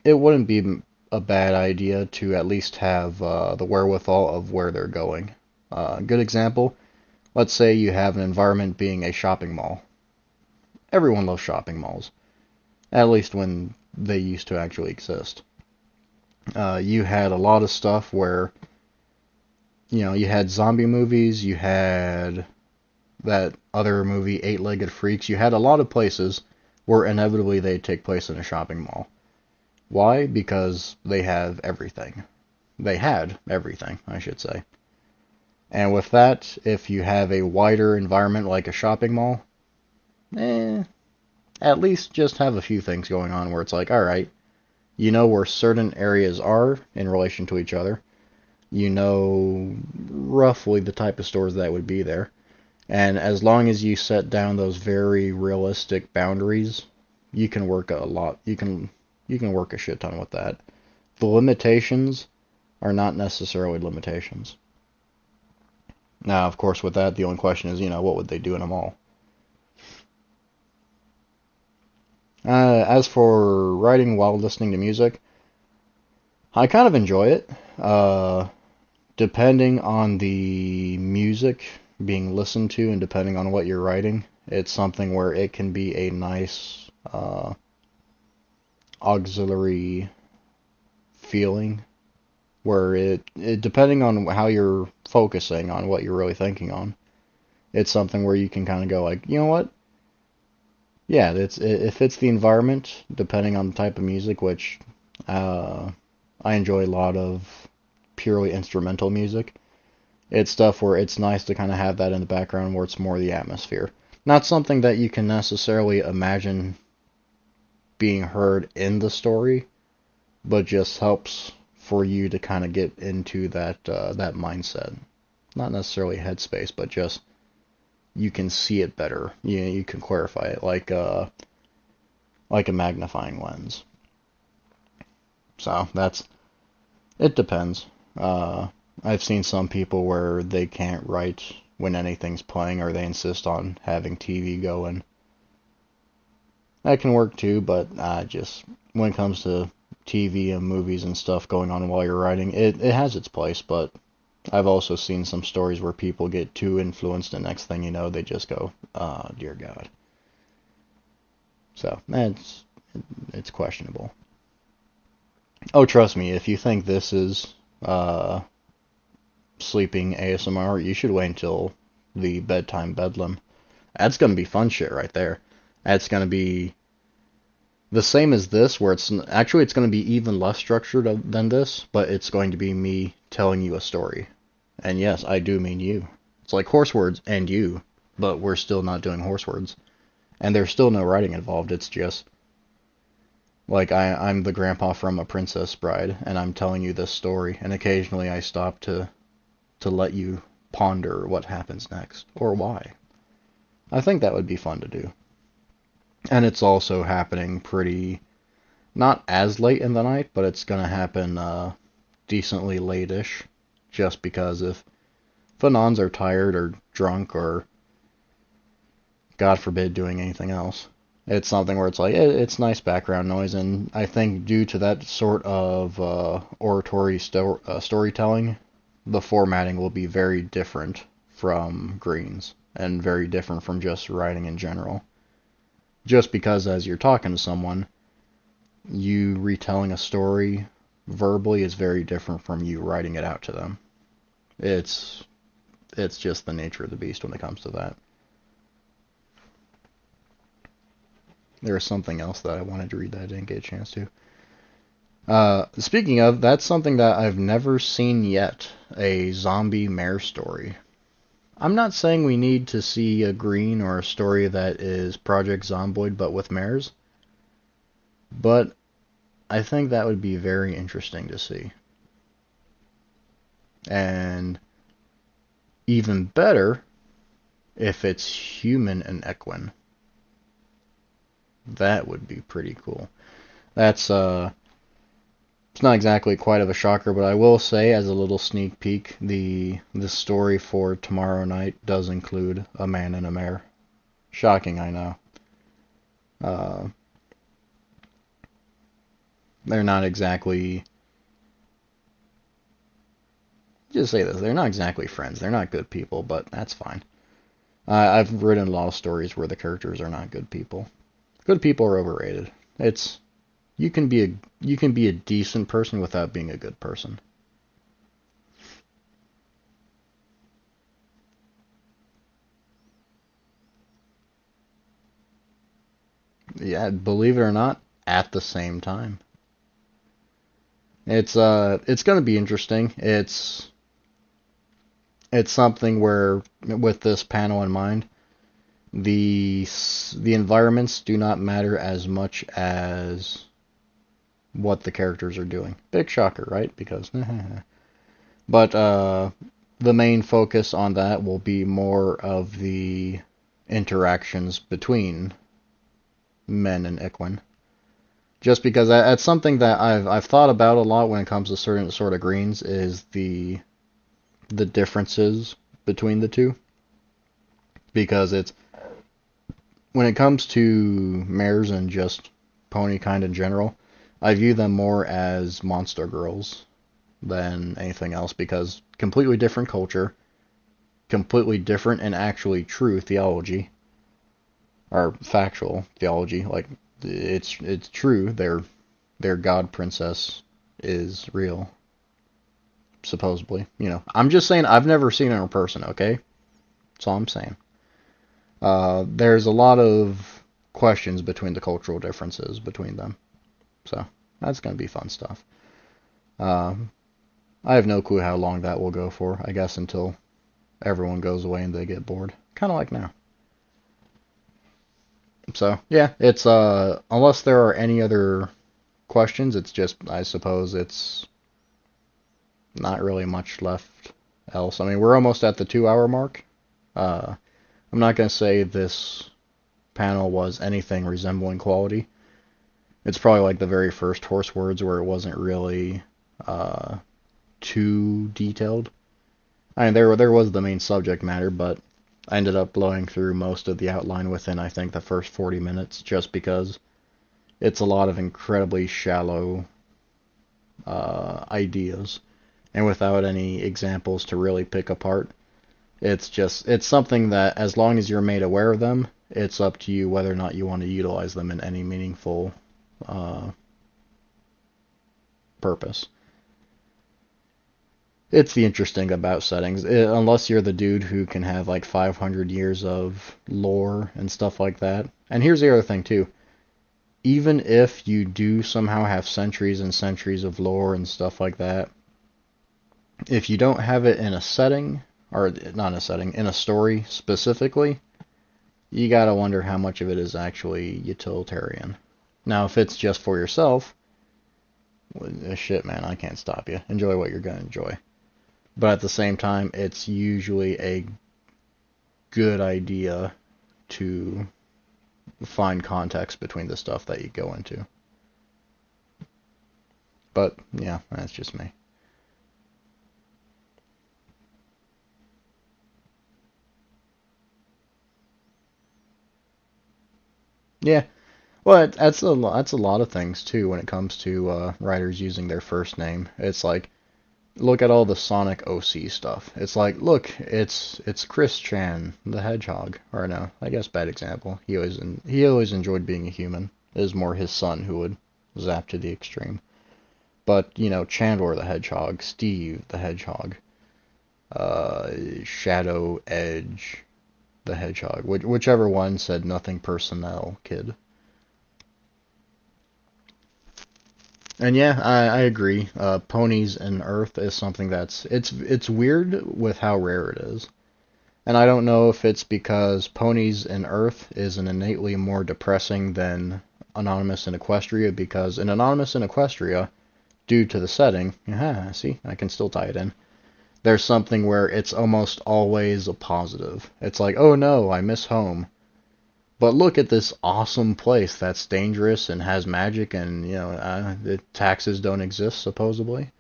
it wouldn't be a bad idea to at least have the wherewithal of where they're going. Good example, let's say you have an environment being a shopping mall. Everyone loves shopping malls, at least when they used to actually exist. You had a lot of stuff where, you had zombie movies, you had that other movie, Eight-Legged Freaks, you had a lot of places where inevitably they'd take place in a shopping mall. Why? Because they have everything. They had everything, I should say. And with that, if you have a wider environment like a shopping mall, at least just have a few things going on where it's like, alright, you know where certain areas are in relation to each other. You know roughly the type of stores that would be there. And as long as you set down those very realistic boundaries, you can work a lot. You can work a shit ton with that. The limitations are not necessarily limitations. Now, of course, with that, the only question is, what would they do in a mall? As for writing while listening to music, I kind of enjoy it. Depending on the music being listened to and depending on what you're writing, it's something where it can be a nice auxiliary feeling where it depending on how you're focusing on what you're really thinking on, it's something where you can kind of go like, you know what? Yeah, it fits the environment depending on the type of music, which I enjoy a lot of purely instrumental music. It's stuff where it's nice to kind of have that in the background where it's more the atmosphere. Not something that you can necessarily imagine being heard in the story, but just helps for you to kind of get into that mindset. Not necessarily headspace, but just you can see it better. You can clarify it like a magnifying lens. So it depends. I've seen some people where they can't write when anything's playing, or they insist on having TV going. That can work too, but just when it comes to TV and movies and stuff going on while you're writing, it has its place, but I've also seen some stories where people get too influenced and next thing you know, they just go, oh, dear God. So, it's questionable. Oh, trust me, if you think this is sleeping ASMR, you should wait until the bedtime bedlam. That's gonna be fun shit right there. That's gonna be the same as this, where it's going to be even less structured than this, but it's going to be me telling you a story. And yes, I do mean you. It's like Horsewords and you, but we're still not doing Horsewords. And there's still no writing involved, it's just like I'm the grandpa from A Princess Bride, and I'm telling you this story, and occasionally I stop to let you ponder what happens next, or why. I think that would be fun to do. And it's also happening pretty, not as late in the night, but it's going to happen decently late-ish. just because if Fanons are tired or drunk or, God forbid, doing anything else, it's something where it's like, it's nice background noise, and I think due to that sort of oratory storytelling, the formatting will be very different from Green's, and very different from just writing in general. Just because as you're talking to someone, you retelling a story verbally is very different from you writing it out to them. It's just the nature of the beast when it comes to that. There was something else that I wanted to read that I didn't get a chance to. Speaking of, that's something that I've never seen yet, a zombie mare story. I'm not saying we need to see a Green or a story that is Project Zomboid but with mares, but I think that would be very interesting to see. And even better if it's human and equine. That would be pretty cool. That's it's not exactly quite of a shocker, but I will say, as a little sneak peek, the story for tomorrow night does include a man and a mare. Shocking, I know. They're not exactly... Just say this, they're not exactly friends. They're not good people, but that's fine. I've written a lot of stories where the characters are not good people. Good people are overrated. You can be a decent person without being a good person. Yeah, believe it or not, at the same time. It's going to be interesting. It's something where, with this panel in mind, the environments do not matter as much as what the characters are doing. Big shocker, right? Because but the main focus on that will be more of the interactions between men and equine. Just because that's something that I've thought about a lot when it comes to certain sort of Greens, is the differences between the two. Because it's, when it comes to mares and just pony kind in general, I view them more as monster girls than anything else, because completely different culture, completely different and actually true theology, or factual theology. Like, it's true. Their god princess is real, supposedly. I'm just saying, I've never seen her in person. Okay, that's all I'm saying. There's a lot of questions between the cultural differences between them, so that's gonna be fun stuff. I have no clue how long that will go for. I guess until everyone goes away and they get bored, kind of like now. So yeah, it's unless there are any other questions, it's just, I suppose it's not really much left else. I mean, we're almost at the 2 hour mark. I'm not gonna say this panel was anything resembling quality. It's probably like the very first Horsewords, where it wasn't really too detailed. I mean, there was the main subject matter, but I ended up blowing through most of the outline within, I think, the first 40 minutes, just because it's a lot of incredibly shallow ideas, and without any examples to really pick apart. It's something that, as long as you're made aware of them, it's up to you whether or not you want to utilize them in any meaningful purpose. It's the interesting about settings. Unless you're the dude who can have like 500 years of lore and stuff like that. And here's the other thing too. Even if you do somehow have centuries and centuries of lore and stuff like that, if you don't have it in a setting, or not in a setting, in a story specifically, you gotta wonder how much of it is actually utilitarian. Now, if it's just for yourself, well, shit, man, I can't stop you. Enjoy what you're gonna enjoy. But at the same time, it's usually a good idea to find context between the stuff that you go into. But, yeah, that's just me. Yeah. Well, that's a lot of things too when it comes to writers using their first name. It's like look at all the Sonic OC stuff. It's like look, it's Chris Chan the Hedgehog. Or no, I guess bad example. He always enjoyed being a human. It was more his son who would zap to the extreme. But Chandler the Hedgehog, Steve the Hedgehog, Shadow Edge the Hedgehog, whichever one said nothing personnel, kid. And yeah, I agree. Ponies in Earth is something it's weird with how rare it is. And I don't know if it's because Ponies in Earth is an innately more depressing than Anonymous in Equestria, because in Anonymous in Equestria, due to the setting, see, I can still tie it in. There's something where it's almost always a positive. It's like, oh no, I miss home. But look at this awesome place that's dangerous and has magic, and the taxes don't exist supposedly.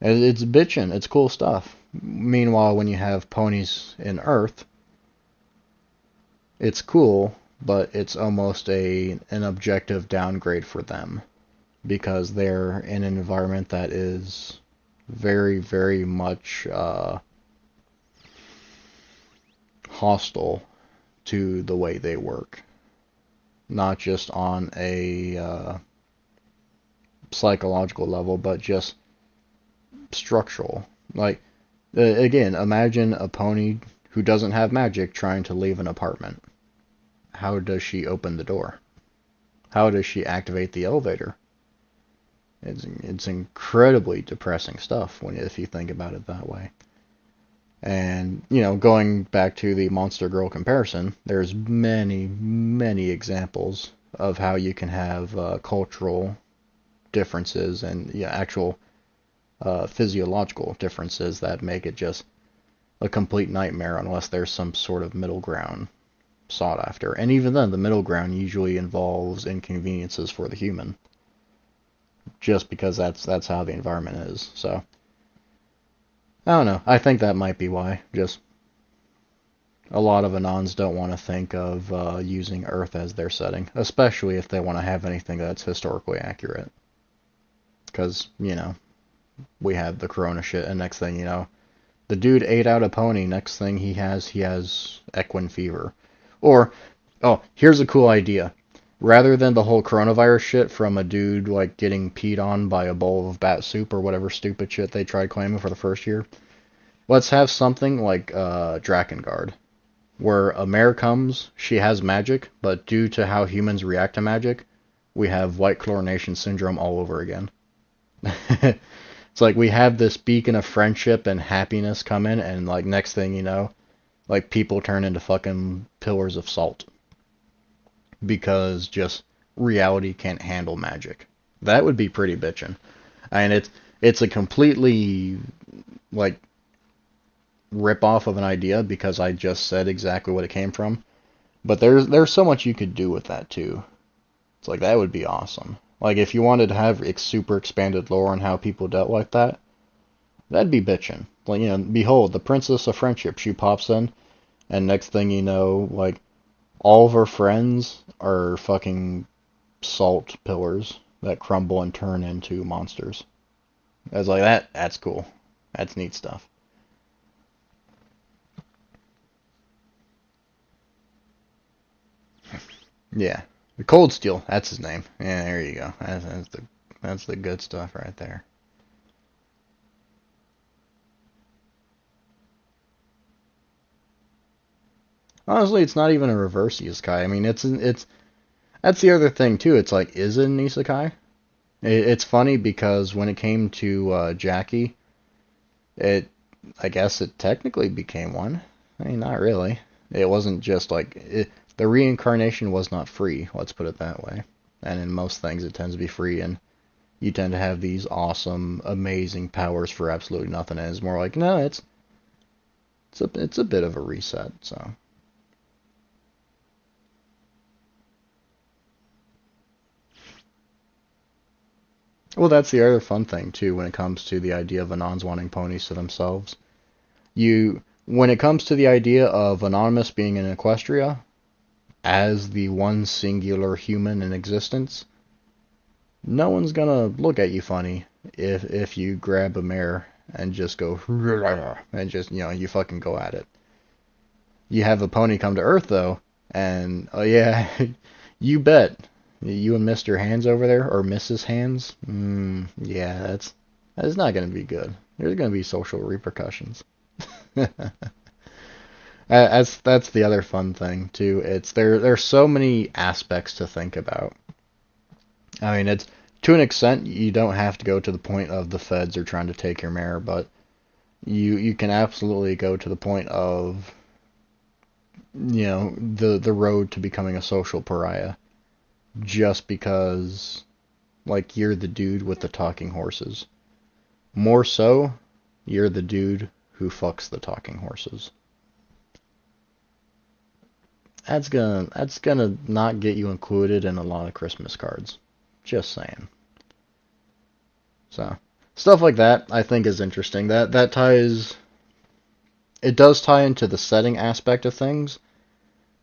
It's bitchin'. It's cool stuff. Meanwhile, when you have ponies in Earth, it's cool, but it's almost an objective downgrade for them because they're in an environment that is very, very much hostile to the way they work. Not just on a psychological level, but just structural. Like, again, imagine a pony who doesn't have magic trying to leave an apartment. How does she open the door? How does she activate the elevator? It's incredibly depressing stuff if you think about it that way. And, going back to the Monster Girl comparison, there's many, many examples of how you can have cultural differences and actual physiological differences that make it just a complete nightmare unless there's some sort of middle ground sought after. And even then, the middle ground usually involves inconveniences for the human, just because that's how the environment is. So I don't know. I think that might be why. Just a lot of Anons don't want to think of using Earth as their setting, especially if they want to have anything that's historically accurate. Because, we had the Corona shit, and next thing you know, the dude ate out a pony. Next thing he has equine fever. Or, oh, here's a cool idea. Rather than the whole coronavirus shit from a dude like getting peed on by a bowl of bat soup or whatever stupid shit they tried claiming for the first year, let's have something like Drakengard, where a mare comes, she has magic, but due to how humans react to magic, we have white chlorination syndrome all over again. It's like we have this beacon of friendship and happiness come in, and like next thing you know, like people turn into fucking pillars of salt because just reality can't handle magic. That would be pretty bitchin'. And it's a completely like rip off of an idea because I just said exactly what it came from. But there's so much you could do with that too. It's like that would be awesome. Like if you wanted to have super expanded lore on how people dealt like that, that'd be bitchin'. Like behold, the Princess of Friendship, she pops in, and next thing you know, like all of her friends are fucking salt pillars that crumble and turn into monsters. I was like that's cool. That's neat stuff. Yeah. The Cold Steel, that's his name. Yeah, there you go. That's the good stuff right there. Honestly, it's not even a reverse isekai. I mean, it's that's the other thing too. It's like, is it an isekai? It's funny because when it came to Jackie, it I guess it technically became one. I mean, not really. It wasn't just like the reincarnation was not free. Let's put it that way. And in most things, it tends to be free, and you tend to have these awesome, amazing powers for absolutely nothing. And it's more like, no, it's a bit of a reset. So. Well, that's the other fun thing too when it comes to the idea of Anons wanting ponies to themselves. When it comes to the idea of Anonymous being in Equestria, as the one singular human in existence, no one's gonna look at you funny if you grab a mare and just go and just, you fucking go at it. You have a pony come to Earth though, and oh yeah, you bet. You and Mr. Hands over there, or Mrs. Hands? Yeah, that's not gonna be good. There's gonna be social repercussions. That's the other fun thing too. It's there's so many aspects to think about. I mean, it's to an extent you don't have to go to the point of the feds are trying to take your mare, but you can absolutely go to the point of the road to becoming a social pariah just because like you're the dude with the talking horses. More so, you're the dude who fucks the talking horses. That's gonna not get you included in a lot of Christmas cards. Just saying. So stuff like that I think is interesting. That ties it does tie into the setting aspect of things,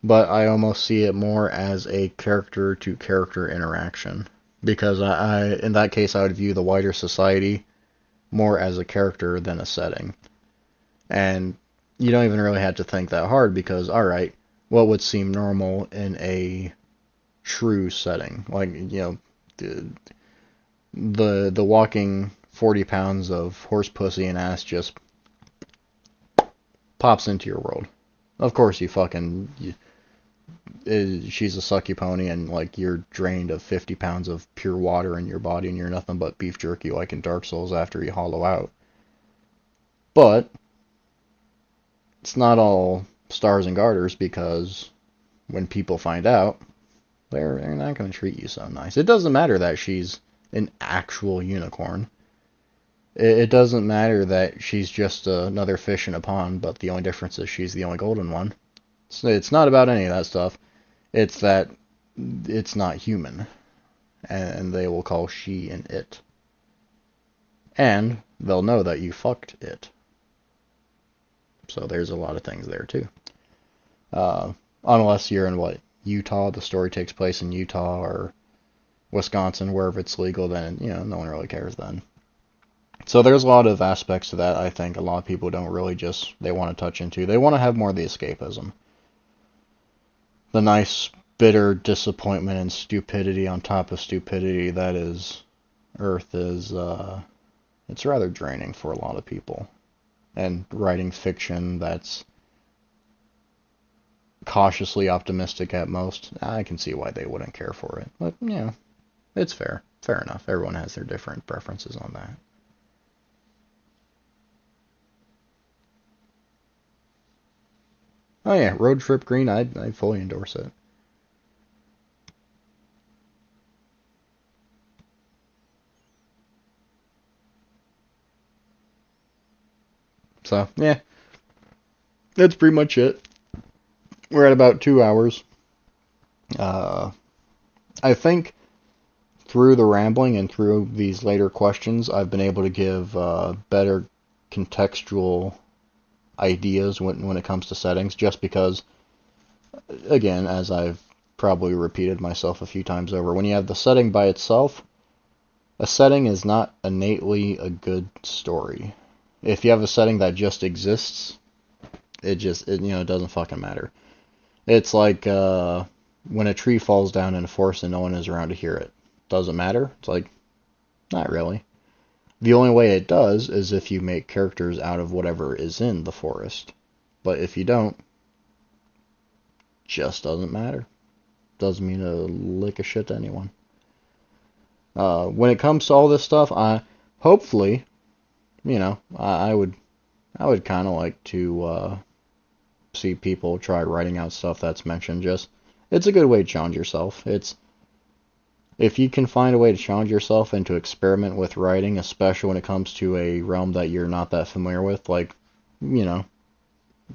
but I almost see it more as a character to character interaction. Because in that case I would view the wider society more as a character than a setting. And you don't even really have to think that hard because alright, what would seem normal in a true setting? Like, the walking 40 pounds of horse pussy and ass just pops into your world. Of course, she's a sucky pony, and like you're drained of 50 pounds of pure water in your body, and you're nothing but beef jerky, like in Dark Souls after you hollow out. But it's not all stars and garters because when people find out, they're not going to treat you so nice. It doesn't matter that she's an actual unicorn. It doesn't matter that she's just another fish in a pond, but the only difference is she's the only golden one. It's not about any of that stuff. It's that it's not human, and they will call she and it. And they'll know that you fucked it. So there's a lot of things there too. Unless you're in Utah, the story takes place in Utah or Wisconsin, wherever it's legal, then no one really cares then. So there's a lot of aspects to that I think a lot of people don't really they want to touch into. They want to have more of the escapism. The nice, bitter disappointment and stupidity on top of stupidity that is Earth is, it's rather draining for a lot of people. And writing fiction that's cautiously optimistic at most, I can see why they wouldn't care for it. But, it's fair. Fair enough. Everyone has their different preferences on that. Oh yeah, Road Trip Green, I fully endorse it. So, yeah, that's pretty much it. We're at about 2 hours. Uh, I think through the rambling and through these later questions, I've been able to give better contextual ideas when it comes to settings, just because, again, as I've probably repeated myself a few times over, when you have the setting by itself, a setting is not innately a good story. If you have a setting that just exists, it doesn't fucking matter. It's like when a tree falls down in a forest and no one is around to hear it. Doesn't matter? It's like, not really. The only way it does is if you make characters out of whatever is in the forest. But if you don't, just doesn't matter. Doesn't mean a lick of shit to anyone. When it comes to all this stuff, hopefully, I would kind of like to see people try writing out stuff that's mentioned. It's a good way to challenge yourself. If you can find a way to challenge yourself and to experiment with writing, especially when it comes to a realm that you're not that familiar with, like,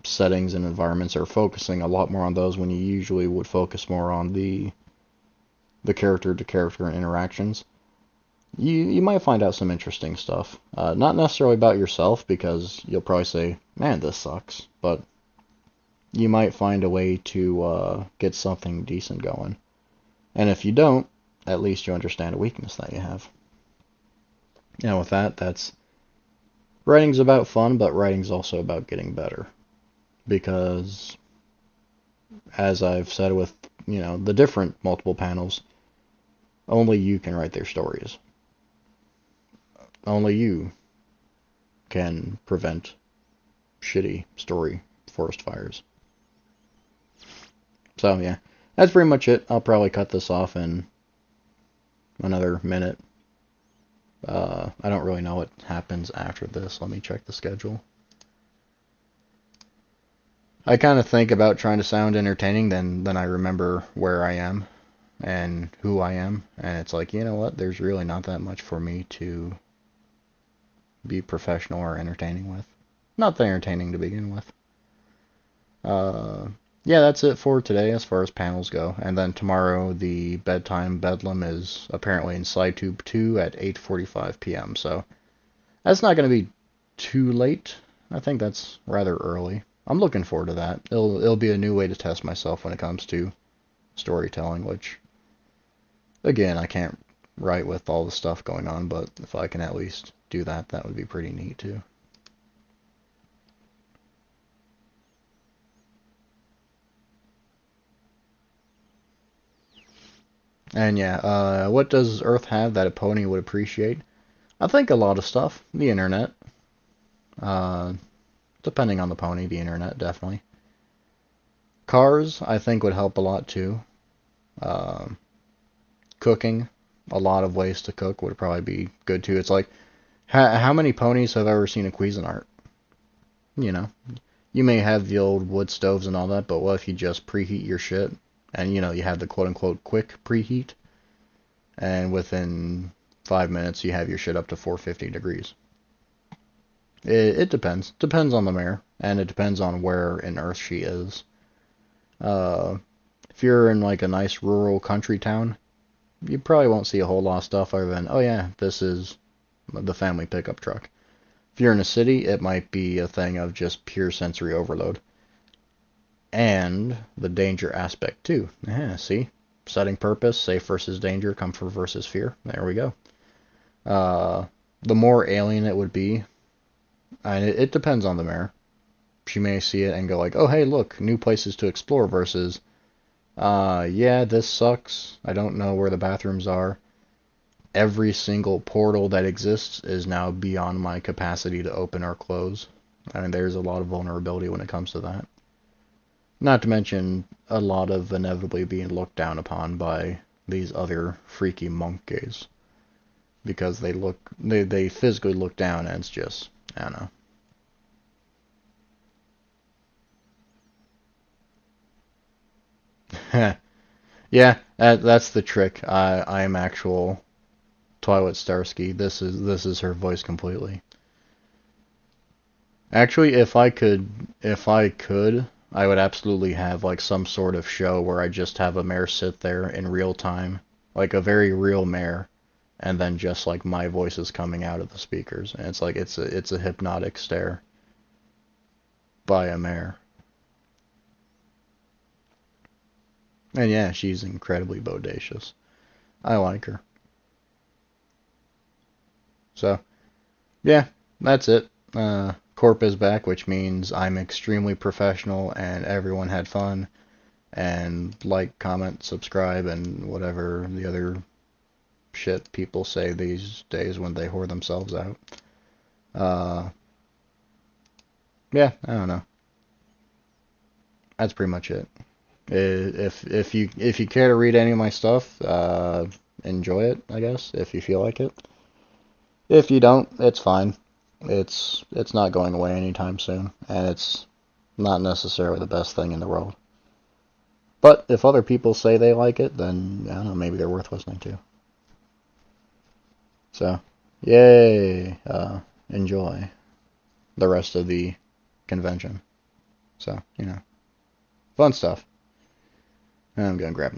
settings and environments, are focusing a lot more on those when you usually would focus more on the character-to-character interactions, you might find out some interesting stuff. Not necessarily about yourself, because you'll probably say, man, this sucks, but you might find a way to get something decent going. And if you don't, at least you understand a weakness that you have. With that, writing's about fun, but writing's also about getting better. Because, as I've said with, the different multiple panels, only you can write their stories. Only you can prevent shitty story forest fires. So, yeah, that's pretty much it. I'll probably cut this off in another minute. I don't really know what happens after this. Let me check the schedule. I kind of think about trying to sound entertaining, then I remember where I am and who I am, and it's like, you know what, there's really not that much for me to be professional or entertaining with. Not that entertaining to begin with. Yeah, that's it for today as far as panels go. And then tomorrow the bedtime bedlam is apparently in SciTube 2 at 8:45 p.m. So that's not going to be too late. I think that's rather early. I'm looking forward to that. It'll be a new way to test myself when it comes to storytelling, which, again, I can't write with all the stuff going on, but if I can at least do that, that would be pretty neat too. And yeah, what does Earth have that a pony would appreciate? I think a lot of stuff. The internet. Uh, Depending on the pony, the internet, definitely. Cars, I think, would help a lot too. Uh, Cooking, a lot of ways to cook would probably be good too. It's like, how many ponies have ever seen a Cuisinart? You know, you may have the old wood stoves and all that, but what if you just preheat your shit? And, you have the quote-unquote quick preheat, and within 5 minutes you have your shit up to 450 degrees. It depends. Depends on the mare, and it depends on where in Earth she is. If you're in like a nice rural country town, you probably won't see a whole lot of stuff other than, oh yeah, this is the family pickup truck. If you're in a city, it might be a thing of just pure sensory overload. And the danger aspect too. Yeah, see? Setting purpose, safe versus danger, comfort versus fear. There we go. The more alien it would be, and it depends on the mare. She may see it and go like, oh hey, look, new places to explore versus, yeah, this sucks. I don't know where the bathrooms are. Every single portal that exists is now beyond my capacity to open or close. I mean, there's a lot of vulnerability when it comes to that. Not to mention a lot of inevitably being looked down upon by these other freaky monk gays. Because they physically look down and it's just, I don't know. Yeah, that's the trick. I'm actual Twilight Starsky. This is her voice completely. Actually, if I could, I would absolutely have like some sort of show where I just have a mare sit there in real time, like a very real mare, and then just like my voice is coming out of the speakers, and it's like it's a hypnotic stare by a mare. And yeah, she's incredibly bodacious. I like her. So yeah, that's it. Corp is back, which means I'm extremely professional and everyone had fun. And like, comment, subscribe, and whatever the other shit people say these days when they whore themselves out. Uh, yeah, I don't know. That's pretty much it. If you care to read any of my stuff, enjoy it, I guess, if you feel like it. If you don't, it's fine. It's not going away anytime soon, and it's not necessarily the best thing in the world. But if other people say they like it, then I don't know, maybe they're worth listening to. So, yay! Enjoy the rest of the convention. So, fun stuff. I'm gonna grab